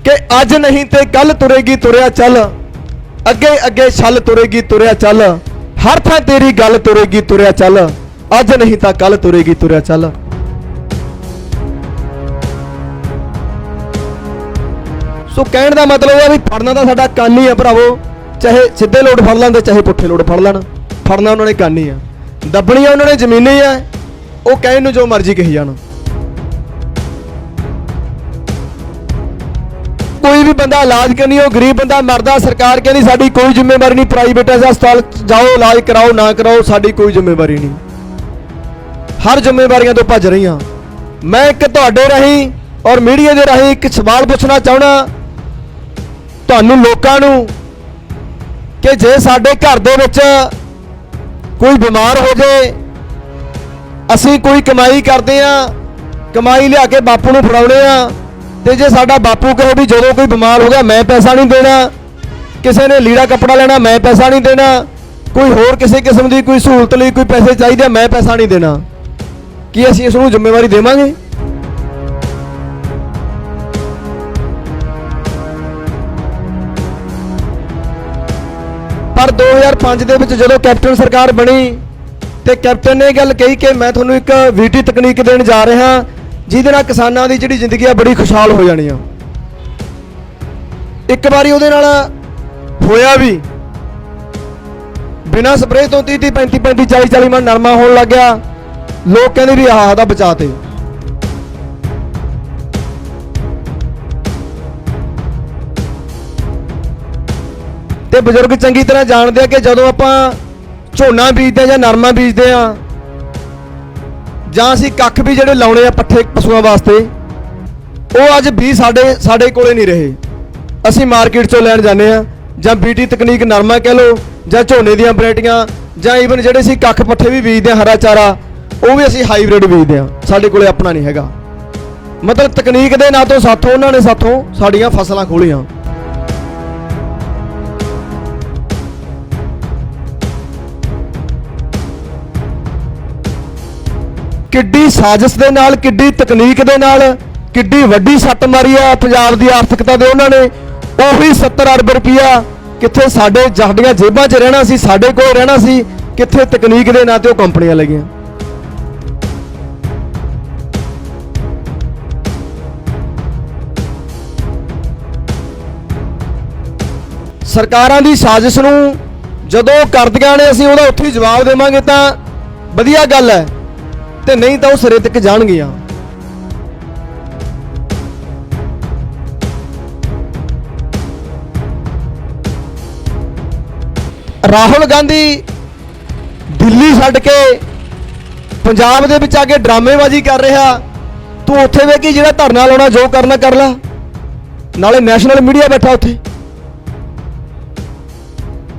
कि अज नहीं ते कल तुरेगी तुरया चल, अगे अगे छल तुरेगी तुरया चल, हर थां तेरी गल तुरेगी तुरया चल, अज नहीं तां कल तुरेगी तुरया चल। सो कहण दा मतलब है भी फड़ना तां साडा कंन ही है भरावो, चाहे सीधे लोड फड़ लैंदे चाहे पुट्ठे लोड फड़ लैण, फड़ना उन्होंने कंन ही है, दबणियां उन्होंने जमीनें ही है, वो कहण नूं जो मर्जी कही जाण। कोई भी बंदा इलाज करनी हो, गरीब बंदा मरदा, सरकार कहती साडी कोई जिम्मेवारी नहीं, प्राइवेट हस्पताल जाओ इलाज कराओ ना कराओ साडी कोई जिम्मेवारी नहीं, हर जिम्मेवारियां तो भज रही हाँ। मैं एक तुहाडे राहीं और मीडिया के राहीं एक सवाल पूछना चाहना तुहानूं लोकां नूं कि जे साडे घर दे विच कोई बीमार हो जाए, असीं कोई कमाई करते हैं, कमाई लिया के बापू नूं फड़ाउणे आ, ते जे साडा बापू कहे भी जदों कोई बीमार हो गया मैं पैसा नहीं देना, किसी ने लीड़ा कपड़ा लेना मैं पैसा नहीं देना, कोई होर किसी किस्म की कोई सहूलत लई कोई पैसे चाहिए मैं पैसा नहीं देना, कि असीं इस नूं जिम्मेवारी देवांगे? पर 2005 ਦੇ ਵਿੱਚ ਜਦੋਂ कैप्टन सरकार बनी तो कैप्टन ने गल कही कि मैं तुहानूं एक VT तकनीक देण जा रहा जिहदे नाल किसानां दी जिहड़ी जिंदगी आ बड़ी खुशहाल हो जानी आ। एक बारी उहदे नाल होया भी, बिना स्प्रे तो 30 35 40 मन नरमा होण लग गया, लोग कहंदे भी आह दा बचाते। ते बजुर्ग चंगी तरह जानते हैं कि जदों आपां झोना बीजते या नरमा बीजते हैं जां असीं कख भी जिहड़े लाउणे आ पट्ठे पशुआं वास्ते, वो अज भी साडे कोले नहीं रहे, असीं मार्केट चों लैण जाने आ, जां BT तकनीक नरमा कह लो जां झोने दीयां वैरायटियां जां ईवन जिहड़े असीं कख पट्ठे भी बीजते हैं हरा चारा वो भी असीं हाईब्रिड बीजते हैं, साडे कोले अपना नहीं हैगा। मतलब तकनीक दे नां तो साथों उन्हां ने साथों साडीआं फसलां खोलीआं। किड्डी साजिश दे नाल, किड्डी तकनीक दे नाल, किड्डी वड्डी सट्ट मारी है पंजाब दी आर्थिकता दे उन्हां ने। ਉਹੀ 70 अरब रुपया कित्थे साਡੀਆਂ जेबां 'ਚ रहना सी, साडे कोल रहना सी, कित्थे तकनीक दे नां ते ਉਹ कंपनियां लगीਆਂ। सरकारां दी साजिश नूं जदों करदियां ने असीं ਉਹਦਾ ਉੱਥੇ ਹੀ जवाब देवांगे ਤਾਂ ਵਧੀਆ ਗੱਲ है, ते नहीं तो सिरे तक जाणगियां। राहुल गांधी दिल्ली छड्ड के पंजाब दे विच आके ड्रामेबाजी कर रहा, तू उत्थे वे कि जिहड़ा धरना लाउणा जो करना कर ला, नाले नैशनल मीडिया बैठा उत्थे।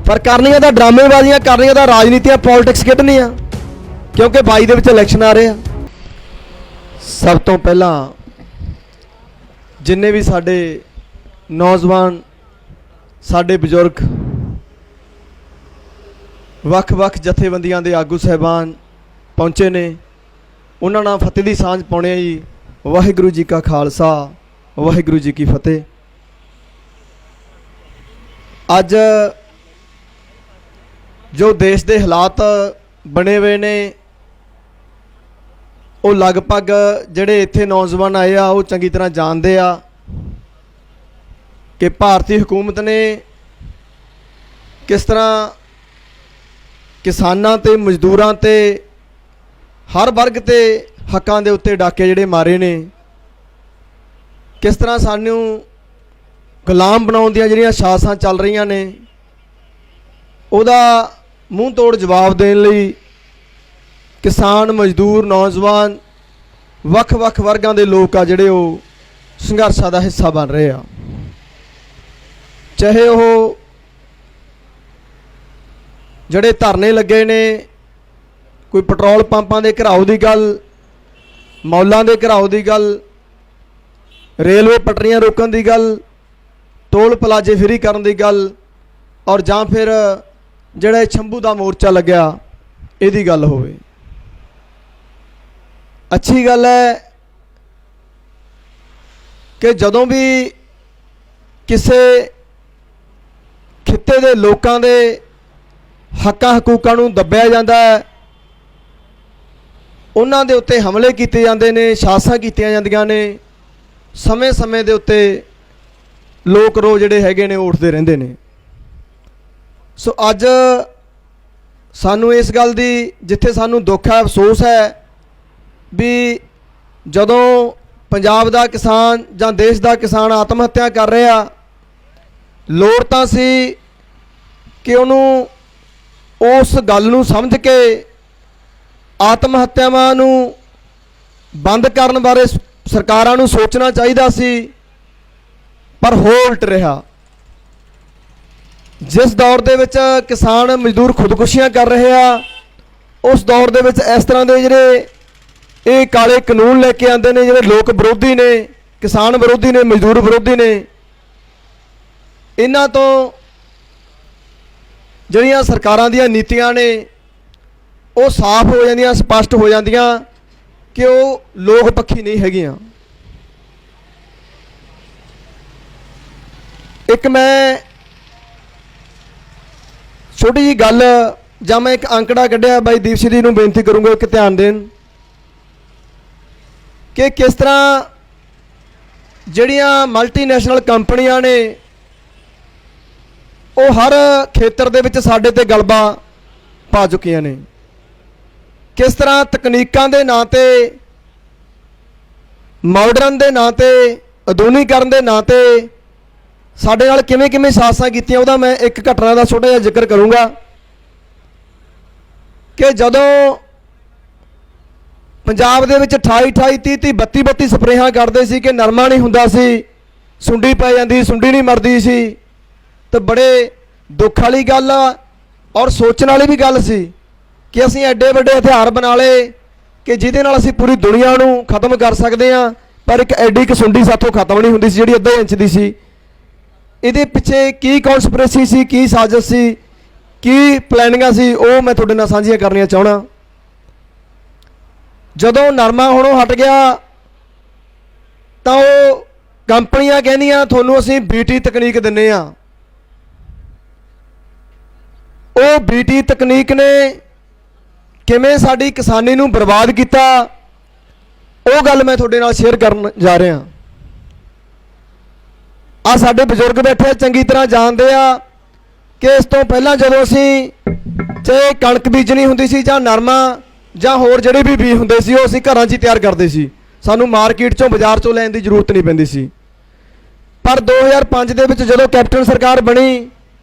पर करनियां तां ड्रामेबाजियां, करनियां तां राजनीतियां पॉलिटिक्स खेडनियां, क्योंकि 22 ਦੇ ਵਿੱਚ इलैक्शन आ रहे हैं। सब तो पहला जिन्ने भी साडे नौजवान साडे बजुर्ग ਵੱਖ-ਵੱਖ ਜਥੇਬੰਦੀਆਂ ਦੇ ਆਗੂ ਸਾਹਿਬਾਨ ਪਹੁੰਚੇ ਨੇ, ਉਹਨਾਂ ਨਾਲ ਫਤਿਹ ਦੀ ਸਾਂਝ ਪਾਉਣੇ ਆ ਜੀ। ਵਾਹਿਗੁਰੂ ਜੀ ਕਾ ਖਾਲਸਾ, ਵਾਹਿਗੁਰੂ ਜੀ ਕੀ ਫਤਿਹ। ਅੱਜ ਜੋ ਦੇਸ਼ ਦੇ ਹਾਲਾਤ बने हुए ने वो लगभग ਜਿਹੜੇ ਇੱਥੇ नौजवान आए आ वो चंगी तरह जानते आ कि भारतीय हुकूमत ने किस तरह किसानां ते मजदूरां ते हर वर्ग ते हक्कां दे उत्ते डाके ਜਿਹੜੇ मारे ने, किस तरह सानू गुलाम बनाउण ਦੀਆਂ ਜਿਹੜੀਆਂ ਸਾਜ਼ਿਸ਼ਾਂ ਚੱਲ ਰਹੀਆਂ ਨੇ, ਉਹਦਾ मूँह तोड़ जवाब देने लई किसान मजदूर नौजवान ਵੱਖ-ਵੱਖ वर्गां दे लोग आ जिहड़े ਉਹ संघर्षां दा हिस्सा बन रहे आ। चाहे वो जिहड़े धरने लगे ने, कोई पेट्रोल पंपां दे घिराओ दी गल, मौलां दे घिराओ दी गल, रेलवे पटरियां रोकण दी गल, टोल प्लाजे फ्री करन दी गल, और जां फिर जिहड़ा शंभू दा मोर्चा लग्या इहदी गल होवे। अच्छी गल है कि जदों भी ਕਿਸੇ ਖਿੱਤੇ ਦੇ ਲੋਕਾਂ ਦੇ ਹੱਕਾਂ ਹਕੂਕਾਂ ਨੂੰ ਦੱਬਿਆ ਜਾਂਦਾ ਹੈ, ਉਹਨਾਂ ਦੇ ਉੱਤੇ ਹਮਲੇ ਕੀਤੇ ਜਾਂਦੇ ਨੇ, ਸਾਜ਼ਿਸ਼ਾਂ ਕੀਤੀਆਂ ਜਾਂਦੀਆਂ ਨੇ, ਸਮੇਂ ਦੇ ਉੱਤੇ ਲੋਕ ਰੋ ਜਿਹੜੇ ਹੈਗੇ ਨੇ ਉੱਠਦੇ ਰਹਿੰਦੇ ਨੇ। ਸੋ ਅੱਜ ਸਾਨੂੰ ਇਸ ਗੱਲ ਦੀ ਜਿੱਥੇ ਸਾਨੂੰ ਦੁੱਖ ਹੈ, ਅਫਸੋਸ ਹੈ ਵੀ ਜਦੋਂ ਪੰਜਾਬ ਦਾ ਕਿਸਾਨ ਜਾਂ ਦੇਸ਼ ਦਾ ਕਿਸਾਨ ਆਤਮ ਹੱਤਿਆ ਕਰ ਰਿਹਾ, ਲੋੜ ਤਾਂ ਸੀ ਕਿ ਉਹਨੂੰ ਉਸ ਗੱਲ ਨੂੰ ਸਮਝ ਕੇ ਆਤਮ ਹੱਤਿਆਵਾਂ ਨੂੰ ਬੰਦ ਕਰਨ ਬਾਰੇ ਸਰਕਾਰਾਂ ਨੂੰ ਸੋਚਣਾ ਚਾਹੀਦਾ ਸੀ, ਪਰ ਹੋ ਉਲਟ ਰਿਹਾ। ਜਿਸ ਦੌਰ ਦੇ ਵਿੱਚ ਕਿਸਾਨ ਮਜ਼ਦੂਰ ਖੁਦਕੁਸ਼ੀਆਂ ਕਰ ਰਹੇ ਆ, ਉਸ ਦੌਰ ਦੇ ਵਿੱਚ ਇਸ ਤਰ੍ਹਾਂ ਦੇ ਜਿਹੜੇ ਇਹ ਕਾਲੇ ਕਾਨੂੰਨ ਲੈ ਕੇ ਆਉਂਦੇ ਨੇ, ਜਿਹੜੇ ਲੋਕ ਵਿਰੋਧੀ ਨੇ, ਕਿਸਾਨ ਵਿਰੋਧੀ ਨੇ, ਮਜ਼ਦੂਰ ਵਿਰੋਧੀ ਨੇ, ਇਹਨਾਂ ਤੋਂ ਜਿਹੜੀਆਂ ਸਰਕਾਰਾਂ ਦੀਆਂ ਨੀਤੀਆਂ ਨੇ ਉਹ ਸਾਫ਼ ਹੋ ਜਾਂਦੀਆਂ, ਸਪਸ਼ਟ ਹੋ ਜਾਂਦੀਆਂ ਕਿ ਉਹ ਲੋਕ ਪੱਖੀ ਨਹੀਂ ਹੈਗੀਆਂ। ਇੱਕ ਮੈਂ ਛੋਟੀ ਜਿਹੀ ਗੱਲ ਜਾਂ ਮੈਂ ਇੱਕ ਅੰਕੜਾ ਕੱਢਿਆ, ਬਾਈ ਦੀਪ ਸਿੰਘ ਜੀ ਨੂੰ ਬੇਨਤੀ ਕਰੂੰਗਾ ਕਿ ਧਿਆਨ ਦੇਣ ਕਿ ਕਿਸ ਤਰ੍ਹਾਂ ਜਿਹੜੀਆਂ ਮਲਟੀਨੈਸ਼ਨਲ ਕੰਪਨੀਆਂ ਨੇ ਉਹ ਹਰ ਖੇਤਰ ਦੇ ਵਿੱਚ ਸਾਡੇ ਤੇ ਗਲਬਾ ਪਾ ਚੁੱਕੀਆਂ ਨੇ। ਕਿਸ ਤਰ੍ਹਾਂ ਤਕਨੀਕਾਂ ਦੇ ਨਾਂ ਤੇ, ਮਾਡਰਨ ਦੇ ਨਾਂ ਤੇ, ਆਧੁਨਿਕੀਕਰਨ ਦੇ ਨਾਂ ਤੇ ਸਾਡੇ ਨਾਲ ਕਿਵੇਂ ਸਾਜ਼ਿਸ਼ਾਂ ਕੀਤੀਆਂ, ਉਹਦਾ ਮੈਂ ਇੱਕ ਘਟਨਾ ਦਾ ਛੋਟਾ ਜਿਹਾ ਜ਼ਿਕਰ ਕਰੂੰਗਾ ਕਿ ਜਦੋਂ ਪੰਜਾਬ ਦੇ ਵਿੱਚ 28 30 32 ਸਪਰੇਹਾਂ ਕਰਦੇ ਸੀ ਕਿ ਨਰਮਾ ਨਹੀਂ ਹੁੰਦਾ ਸੀ, ਸੁੰਡੀ ਪੈ ਜਾਂਦੀ, ਸੁੰਡੀ ਨਹੀਂ ਮਰਦੀ ਸੀ, ਤੇ ਬੜੇ ਦੁੱਖ ਵਾਲੀ ਗੱਲ ਔਰ ਸੋਚਣ ਵਾਲੀ ਵੀ ਗੱਲ ਸੀ ਕਿ ਅਸੀਂ ਐਡੇ ਵੱਡੇ ਹਥਿਆਰ ਬਣਾ ਲਏ ਕਿ ਜਿਹਦੇ ਨਾਲ ਅਸੀਂ ਪੂਰੀ ਦੁਨੀਆ ਨੂੰ ਖਤਮ ਕਰ ਸਕਦੇ ਹਾਂ, ਪਰ ਇੱਕ ਐਡੀ ਇੱਕ ਸੁੰਡੀ ਸਾਥੋਂ ਖਤਮ ਨਹੀਂ ਹੁੰਦੀ ਸੀ ਜਿਹੜੀ ਅੱਧੇ ਇੰਚ ਦੀ ਸੀ। ਇਹਦੇ ਪਿੱਛੇ ਕੀ ਕੌਨਸਪੀਰੇਸੀ ਸੀ, ਕੀ ਸਾਜ਼ਿਸ਼ ਸੀ, ਕੀ ਪਲੈਨਿੰਗਾਂ ਸੀ, ਉਹ ਮੈਂ ਤੁਹਾਡੇ ਨਾਲ ਸਾਂਝੀਆਂ ਕਰਨੀਆਂ ਚਾਹੁੰਦਾ। ਜਦੋਂ ਨਰਮਾ ਹੁਣੋਂ ਹਟ ਗਿਆ ਤਾਂ ਉਹ ਕੰਪਨੀਆਂ ਕਹਿੰਦੀਆਂ ਤੁਹਾਨੂੰ ਅਸੀਂ BT ਤਕਨੀਕ ਦਿੰਨੇ ਆ। ਉਹ BT ਤਕਨੀਕ ਨੇ ਕਿਵੇਂ ਸਾਡੀ ਕਿਸਾਨੀ ਨੂੰ ਬਰਬਾਦ ਕੀਤਾ, ਉਹ ਗੱਲ ਮੈਂ ਤੁਹਾਡੇ ਨਾਲ ਸ਼ੇਅਰ ਕਰਨ ਜਾ ਰਿਹਾ। ਆ ਸਾਡੇ ਬਜ਼ੁਰਗ ਬੈਠੇ ਚੰਗੀ ਤਰ੍ਹਾਂ ਜਾਣਦੇ ਆ ਕਿ ਇਸ ਤੋਂ ਪਹਿਲਾਂ ਜਦੋਂ ਅਸੀਂ ਚਾਹੇ ਕਣਕ ਬੀਜਣੀ ਹੁੰਦੀ ਸੀ ਜਾਂ ਨਰਮਾ ਜਾਂ ਹੋਰ ਜਿਹੜੇ ਵੀ ਬੀਜ ਹੁੰਦੇ ਸੀ, ਉਹ ਅਸੀਂ ਘਰਾਂ 'ਚ ਹੀ ਤਿਆਰ ਕਰਦੇ ਸੀ, ਸਾਨੂੰ ਮਾਰਕੀਟ 'ਚੋਂ ਬਾਜ਼ਾਰ 'ਚੋਂ ਲੈਣ ਦੀ ਜ਼ਰੂਰਤ ਨਹੀਂ ਪੈਂਦੀ ਸੀ। ਪਰ 2005 ਦੇ ਵਿੱਚ ਜਦੋਂ ਕੈਪਟਨ ਸਰਕਾਰ ਬਣੀ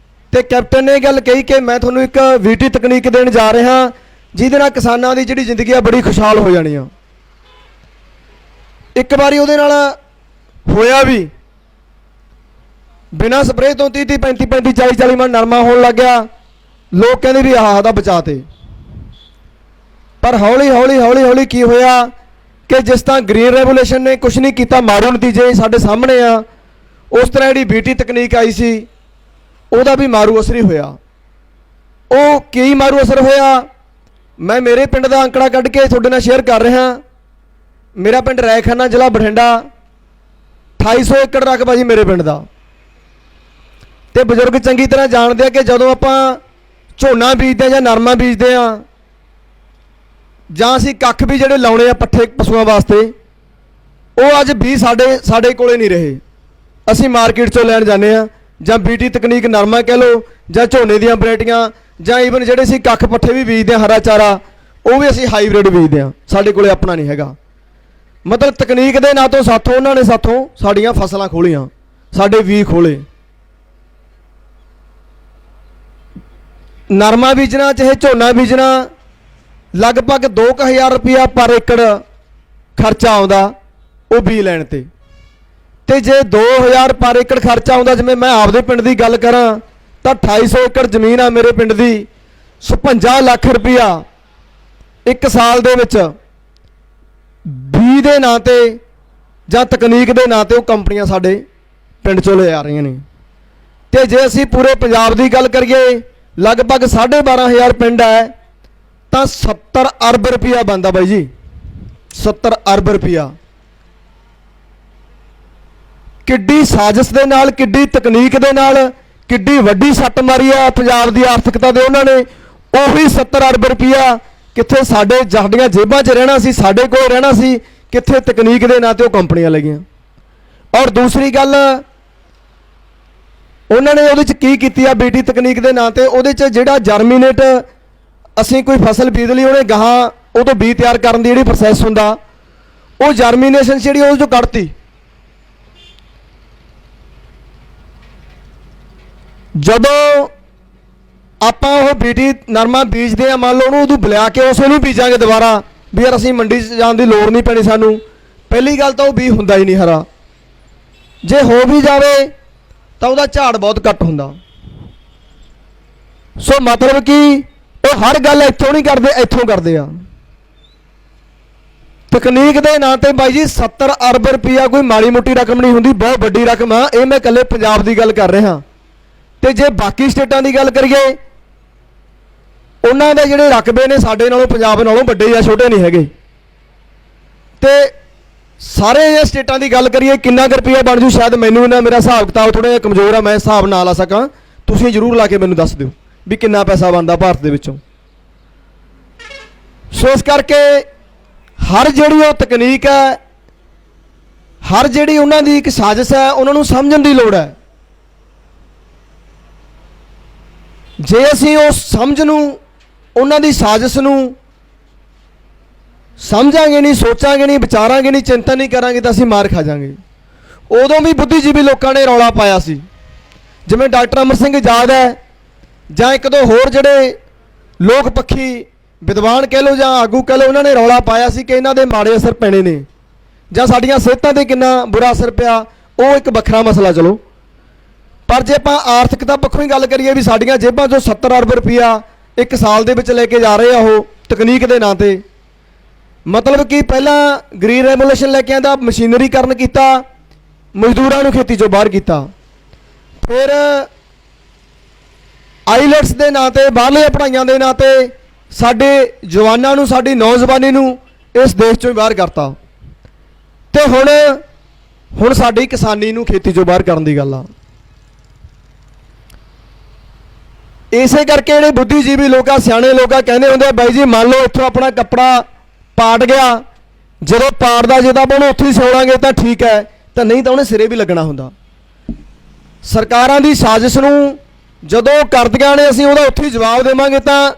ਤੇ ਕੈਪਟਨ ਨੇ ਗੱਲ ਕਹੀ ਕਿ ਮੈਂ ਤੁਹਾਨੂੰ ਇੱਕ BT ਤਕਨੀਕ ਦੇਣ ਜਾ ਰਿਹਾ ਜਿਹਦੇ ਨਾਲ ਕਿਸਾਨਾਂ ਦੀ ਜਿਹੜੀ ਜ਼ਿੰਦਗੀ ਆ ਬੜੀ ਖੁਸ਼ਹਾਲ ਹੋ ਜਾਣੀ ਆ। ਇੱਕ ਵਾਰੀ ਉਹਦੇ ਨਾਲ ਹੋਇਆ ਵੀ, ਬਿਨਾਂ ਸਪਰੇਅ ਤੋਂ 30 35 40 ਮਣ ਨਰਮਾ ਹੋਣ ਲੱਗ ਗਿਆ। ਲੋਕ ਕਹਿੰਦੇ ਵੀ ਆਹ ਦਾ ਬਚਾ ਤੇ, ਪਰ ਹੌਲੀ ਕੀ ਹੋਇਆ ਕਿ ਜਿਸ ਤਰ੍ਹਾਂ ਗ੍ਰੀਨ ਰੈਵੋਲੂਸ਼ਨ ਨੇ ਕੁਝ ਨਹੀਂ ਕੀਤਾ, ਮਾਰੂ ਨਤੀਜੇ ਸਾਡੇ ਸਾਹਮਣੇ ਆ, ਉਸ ਤਰ੍ਹਾਂ ਜਿਹੜੀ BT ਤਕਨੀਕ ਆਈ ਸੀ ਉਹਦਾ ਵੀ ਮਾਰੂ ਅਸਰ ਹੀ ਹੋਇਆ। ਉਹ ਕੀ ਮਾਰੂ ਅਸਰ ਹੋਇਆ, ਮੈਂ ਮੇਰੇ ਪਿੰਡ ਦਾ ਅੰਕੜਾ ਕੱਢ ਕੇ ਤੁਹਾਡੇ ਨਾਲ ਸ਼ੇਅਰ ਕਰ ਰਿਹਾ। ਮੇਰਾ ਪਿੰਡ ਰਾਏਖਾਨਾ, ਜ਼ਿਲ੍ਹਾ ਬਠਿੰਡਾ, 2800 ਏਕੜ ਰਕਬਾ ਜੀ ਮੇਰੇ ਪਿੰਡ ਦਾ। ਤੇ ਬਜ਼ੁਰਗ ਚੰਗੀ ਤਰ੍ਹਾਂ ਜਾਣਦੇ ਆ ਕਿ ਜਦੋਂ ਆਪਾਂ ਝੋਨਾ ਬੀਜਦੇ ਜਾਂ ਨਰਮਾ ਬੀਜਦੇ ਆ ਜਾਂ ਅਸੀਂ ਕੱਖ ਵੀ ਜਿਹੜੇ ਲਾਉਣੇ ਆ ਪੱਠੇ ਪਸ਼ੂਆਂ ਵਾਸਤੇ, ਉਹ ਅੱਜ ਵੀ ਸਾਡੇ ਕੋਲੇ ਨਹੀਂ ਰਹੇ। ਅਸੀਂ ਮਾਰਕੀਟ 'ਚੋਂ ਲੈਣ ਜਾਂਦੇ ਆ, ਜਾਂ BT ਤਕਨੀਕ ਨਰਮਾ ਕਹਿ ਲਓ ਜਾਂ ਝੋਨੇ ਦੀਆਂ ਵੈਰਾਈਟੀਆਂ ਜਾਂ ਈਵਨ ਜਿਹੜੇ ਅਸੀਂ ਕੱਖ ਪੱਠੇ ਵੀ ਬੀਜਦੇ ਆ, ਹਰਾ ਚਾਰਾ, ਉਹ ਵੀ ਅਸੀਂ ਹਾਈਬ੍ਰਿਡ ਬੀਜਦੇ ਆ, ਸਾਡੇ ਕੋਲੇ ਆਪਣਾ ਨਹੀਂ ਹੈਗਾ। ਮਤਲਬ ਤਕਨੀਕ ਦੇ ਨਾਂ ਤੋਂ ਸਾਥੋਂ ਉਹਨਾਂ ਨੇ ਸਾਡੀਆਂ ਫਸਲਾਂ ਖੋਲੀਆਂ, ਸਾਡੇ ਵੀ ਖੋਲੇ। ਨਰਮਾ ਬੀਜਣਾ ਚਾਹੇ ਝੋਨਾ ਬੀਜਣਾ ਲਗਭਗ 2000 ਰੁਪਇਆ ਪਰ ਏਕੜ ਖਰਚਾ ਆਉਂਦਾ ਉਹ ਬੀਜ ਲੈਣ ਤੇ। ਤੇ ਜੇ 2000 ਪਰ ਏਕੜ ਖਰਚਾ ਆਉਂਦਾ, ਜਿਵੇਂ ਮੈਂ ਆਪਦੇ ਪਿੰਡ ਦੀ ਗੱਲ ਕਰਾਂ ਤਾਂ 2800 ਏਕੜ ਜ਼ਮੀਨ ਆ ਮੇਰੇ ਪਿੰਡ ਦੀ, 56 ਲੱਖ ਰੁਪਇਆ ਇੱਕ ਸਾਲ ਦੇ ਵਿੱਚ ਬੀਜ ਦੇ ਨਾਂ ਤੇ ਜਾਂ ਤਕਨੀਕ ਦੇ ਨਾਂ ਤੇ ਉਹ ਕੰਪਨੀਆਂ ਸਾਡੇ ਪਿੰਡ ਚੋਂ ਲੈ ਆ ਰਹੀਆਂ ਨੇ। ਤੇ ਜੇ ਅਸੀਂ ਪੂਰੇ ਪੰਜਾਬ ਦੀ ਗੱਲ ਕਰੀਏ, ਲਗਭਗ 12500 ਪਿੰਡ ਹੈ ਤਾਂ 70 ਅਰਬ ਰੁਪਇਆ ਬਣਦਾ ਬਾਈ ਜੀ, 70 ਅਰਬ ਰੁਪਇਆ। ਕਿੱਡੀ ਸਾਜ਼ਿਸ਼ ਦੇ ਨਾਲ, ਕਿੱਡੀ ਤਕਨੀਕ ਦੇ ਨਾਲ, ਕਿੱਡੀ ਵੱਡੀ ਸੱਟ ਮਾਰੀ ਆ ਪੰਜਾਬ ਦੀ ਆਰਥਿਕਤਾ ਦੇ ਉਹਨਾਂ ਨੇ। ਉਹੀ 70 ਅਰਬ ਰੁਪਈਆ ਕਿੱਥੇ ਸਾਡੀਆਂ ਜੇਬਾਂ 'ਚ ਰਹਿਣਾ ਸੀ, ਸਾਡੇ ਕੋਲ ਰਹਿਣਾ ਸੀ, ਕਿੱਥੇ ਤਕਨੀਕ ਦੇ ਨਾਂ ਤੇ ਉਹ ਕੰਪਨੀਆਂ ਲੱਗੀਆਂ। ਔਰ ਦੂਸਰੀ ਗੱਲ, ਉਹਨਾਂ ਨੇ ਉਹਦੇ 'ਚ ਕੀ ਕੀਤੀ ਆ ਬੀਟੀ ਤਕਨੀਕ ਦੇ ਨਾਂ ਤੇ, ਉਹਦੇ 'ਚ ਜਿਹੜਾ ਜਰਮੀਨੇਟ ਅਸੀਂ ਕੋਈ ਫਸਲ ਬੀਜ ਲਈ, ਉਹਨੇ ਗਾਹਾਂ ਉਹ ਤੋਂ ਬੀਜ ਤਿਆਰ ਕਰਨ ਦੀ ਜਿਹੜੀ ਪ੍ਰੋਸੈਸ ਹੁੰਦਾ, ਉਹ ਜਰਮੀਨੇਸ਼ਨ ਜਿਹੜੀ ਉਹਦੇ 'ਚੋਂ ਕੱਢਤੀ। ਜਦੋਂ ਆਪਾਂ ਉਹ ਬੀਟੀ ਨਰਮਾ ਬੀਜਦੇ ਆ, ਮੰਨ ਲਓ ਉਹਨੂੰ ਉਦੋਂ ਬੁਲਾ ਕੇ ਉਸੇ ਨੂੰ ਬੀਜਾਂਗੇ ਦੁਬਾਰਾ ਵੀ ਯਾਰ ਅਸੀਂ ਮੰਡੀ 'ਚ ਜਾਣ ਦੀ ਲੋੜ ਨਹੀਂ ਪੈਣੀ ਸਾਨੂੰ। ਪਹਿਲੀ ਗੱਲ ਤਾਂ ਉਹ ਬੀਜ ਹੁੰਦਾ ਹੀ ਨਹੀਂ ਹਰਾ, ਜੇ ਹੋ ਵੀ ਜਾਵੇ ਤਾਂ ਉਹਦਾ ਝਾੜ ਬਹੁਤ ਘੱਟ ਹੁੰਦਾ। ਸੋ ਮਤਲਬ ਕਿ ਉਹ ਹਰ ਗੱਲ ਇੱਥੋਂ ਨਹੀਂ ਕਰਦੇ, ਇੱਥੋਂ ਕਰਦੇ ਆ ਤਕਨੀਕ ਦੇ ਨਾਂ ਤੇ। ਬਾਈ ਜੀ 70 ਅਰਬ ਰੁਪਈਆ ਕੋਈ ਮਾੜੀ ਮੋਟੀ ਰਕਮ ਨਹੀਂ ਹੁੰਦੀ, ਬਹੁਤ ਵੱਡੀ ਰਕਮ ਆ। ਇਹ ਮੈਂ ਇਕੱਲੇ ਪੰਜਾਬ ਦੀ ਗੱਲ ਕਰ ਰਿਹਾ। ਤੇ ਜੇ ਬਾਕੀ ਸਟੇਟਾਂ ਦੀ ਗੱਲ ਕਰੀਏ, ਉਹਨਾਂ ਦੇ ਜਿਹੜੇ ਰਕਬੇ ਨੇ ਸਾਡੇ ਨਾਲੋਂ ਪੰਜਾਬ ਨਾਲੋਂ ਵੱਡੇ ਜਾਂ ਛੋਟੇ ਨਹੀਂ ਹੈਗੇ। ਤੇ ਸਾਰੇ ਇਹ ਸਟੇਟਾਂ ਦੀ ਗੱਲ ਕਰੀਏ ਕਿੰਨਾ ਕੁ ਰੁਪਈਆ ਬਣ ਜੂ, ਸ਼ਾਇਦ ਮੈਨੂੰ ਨਾ, ਮੇਰਾ ਹਿਸਾਬ ਕਿਤਾਬ ਥੋੜ੍ਹਾ ਜਿਹਾ ਕਮਜ਼ੋਰ ਆ, ਮੈਂ ਹਿਸਾਬ ਨਾ ਲਾ ਸਕਾਂ। ਤੁਸੀਂ ਜ਼ਰੂਰ ਲਾ ਕੇ ਮੈਨੂੰ ਦੱਸ ਦਿਓ ਵੀ ਕਿੰਨਾ ਪੈਸਾ ਬਣਦਾ ਭਾਰਤ ਦੇ ਵਿੱਚੋਂ। ਸੋ ਇਸ ਕਰਕੇ ਹਰ ਜਿਹੜੀ ਉਹ ਤਕਨੀਕ ਹੈ, ਹਰ ਜਿਹੜੀ ਉਹਨਾਂ ਦੀ ਇੱਕ ਸਾਜ਼ਿਸ਼ ਹੈ, ਉਹਨਾਂ ਨੂੰ ਸਮਝਣ ਦੀ ਲੋੜ ਹੈ। ਜੇ ਅਸੀਂ ਉਸ ਸਮਝ ਨੂੰ, ਉਹਨਾਂ ਦੀ ਸਾਜ਼ਿਸ਼ ਨੂੰ ਸਮਝਾਂਗੇ ਨਹੀਂ, ਸੋਚਾਂਗੇ ਨਹੀਂ, ਵਿਚਾਰਾਂਗੇ ਨਹੀਂ, ਚਿੰਤਾ ਨਹੀਂ ਕਰਾਂਗੇ ਤਾਂ ਅਸੀਂ ਮਾਰ ਖਾ ਜਾਵਾਂਗੇ। ਉਦੋਂ ਵੀ ਬੁੱਧੀਜੀਵੀ ਲੋਕਾਂ ਨੇ ਰੌਲਾ ਪਾਇਆ ਸੀ, ਜਿਵੇਂ ਡਾਕਟਰ ਅਮਰ ਸਿੰਘ ਆਜ਼ਾਦ ਹੈ ਜਾਂ ਇੱਕ ਦੋ ਹੋਰ ਜਿਹੜੇ ਲੋਕ ਪੱਖੀ ਵਿਦਵਾਨ ਕਹਿ ਲਓ ਜਾਂ ਆਗੂ ਕਹਿ ਲਓ, ਉਹਨਾਂ ਨੇ ਰੌਲਾ ਪਾਇਆ ਸੀ ਕਿ ਇਹਨਾਂ ਦੇ ਮਾੜੇ ਅਸਰ ਪੈਣੇ ਨੇ ਜਾਂ ਸਾਡੀਆਂ ਸਿਹਤਾਂ 'ਤੇ ਕਿੰਨਾ ਬੁਰਾ ਅਸਰ ਪਿਆ। ਉਹ ਇੱਕ ਵੱਖਰਾ ਮਸਲਾ ਚਲੋ, ਪਰ ਜੇ ਆਪਾਂ ਆਰਥਿਕਤਾ ਪੱਖੋਂ ਹੀ ਗੱਲ ਕਰੀਏ ਵੀ ਸਾਡੀਆਂ ਜੇਬਾਂ 'ਚੋਂ 70 ਅਰਬ ਰੁਪਈਆ ਇੱਕ ਸਾਲ ਦੇ ਵਿੱਚ ਲੈ ਕੇ ਜਾ ਰਹੇ ਆ ਉਹ ਤਕਨੀਕ ਦੇ ਨਾਂ ਤੇ। ਮਤਲਬ ਕਿ ਪਹਿਲਾਂ ਗ੍ਰੀਨ ਰੈਵੋਲੂਸ਼ਨ ਲੈ ਕੇ ਆਂਦਾ, ਮਸ਼ੀਨਰੀਕਰਨ ਕੀਤਾ, ਮਜ਼ਦੂਰਾਂ ਨੂੰ ਖੇਤੀ 'ਚੋਂ ਬਾਹਰ ਕੀਤਾ, ਫਿਰ ਆਈਲੈਟਸ ਦੇ ਨਾਂ ਤੇ, ਬਾਹਰਲੀਆਂ ਪੜ੍ਹਾਈਆਂ ਦੇ ਨਾਂ ਤੇ ਸਾਡੇ ਜਵਾਨਾਂ ਨੂੰ, ਸਾਡੀ ਨੌਜਵਾਨੀ ਨੂੰ ਇਸ ਦੇਸ਼ 'ਚੋਂ ਹੀ ਬਾਹਰ ਕਰਤਾ। ਤੇ ਹੁਣ ਸਾਡੀ ਕਿਸਾਨੀ ਨੂੰ ਖੇਤੀ 'ਚੋਂ ਬਾਹਰ ਕਰਨ ਦੀ ਗੱਲ ਆ। ਇਸੇ ਕਰਕੇ ਜਿਹੜੇ ਬੁੱਧੀਜੀਵੀ ਲੋਕ ਆ, ਸਿਆਣੇ ਲੋਕ ਆ, ਕਹਿੰਦੇ ਹੁੰਦੇ ਆ ਬਾਈ ਜੀ ਮੰਨ ਲਓ ਇੱਥੋਂ ਆਪਣਾ ਕੱਪੜਾ ਪਾਟ ਗਿਆ, ਜਦੋਂ ਪਾਟਦਾ ਜੇ ਤਾਂ ਆਪਾਂ ਉਹਨੂੰ ਉੱਥੇ ਹੀ ਸਿਉਣਾਂਗੇ ਤਾਂ ਠੀਕ ਹੈ, ਤਾਂ ਨਹੀਂ ਤਾਂ ਉਹਨੇ ਸਿਰੇ ਵੀ ਲੱਗਣਾ ਹੁੰਦਾ। ਸਰਕਾਰਾਂ ਦੀ ਸਾਜ਼ਿਸ਼ ਨੂੰ ਜਦੋਂ ਕਰਦੀਆਂ ਨੇ, ਅਸੀਂ ਉਹਦਾ ਉੱਥੇ ਹੀ ਜਵਾਬ ਦੇਵਾਂਗੇ ਤਾਂ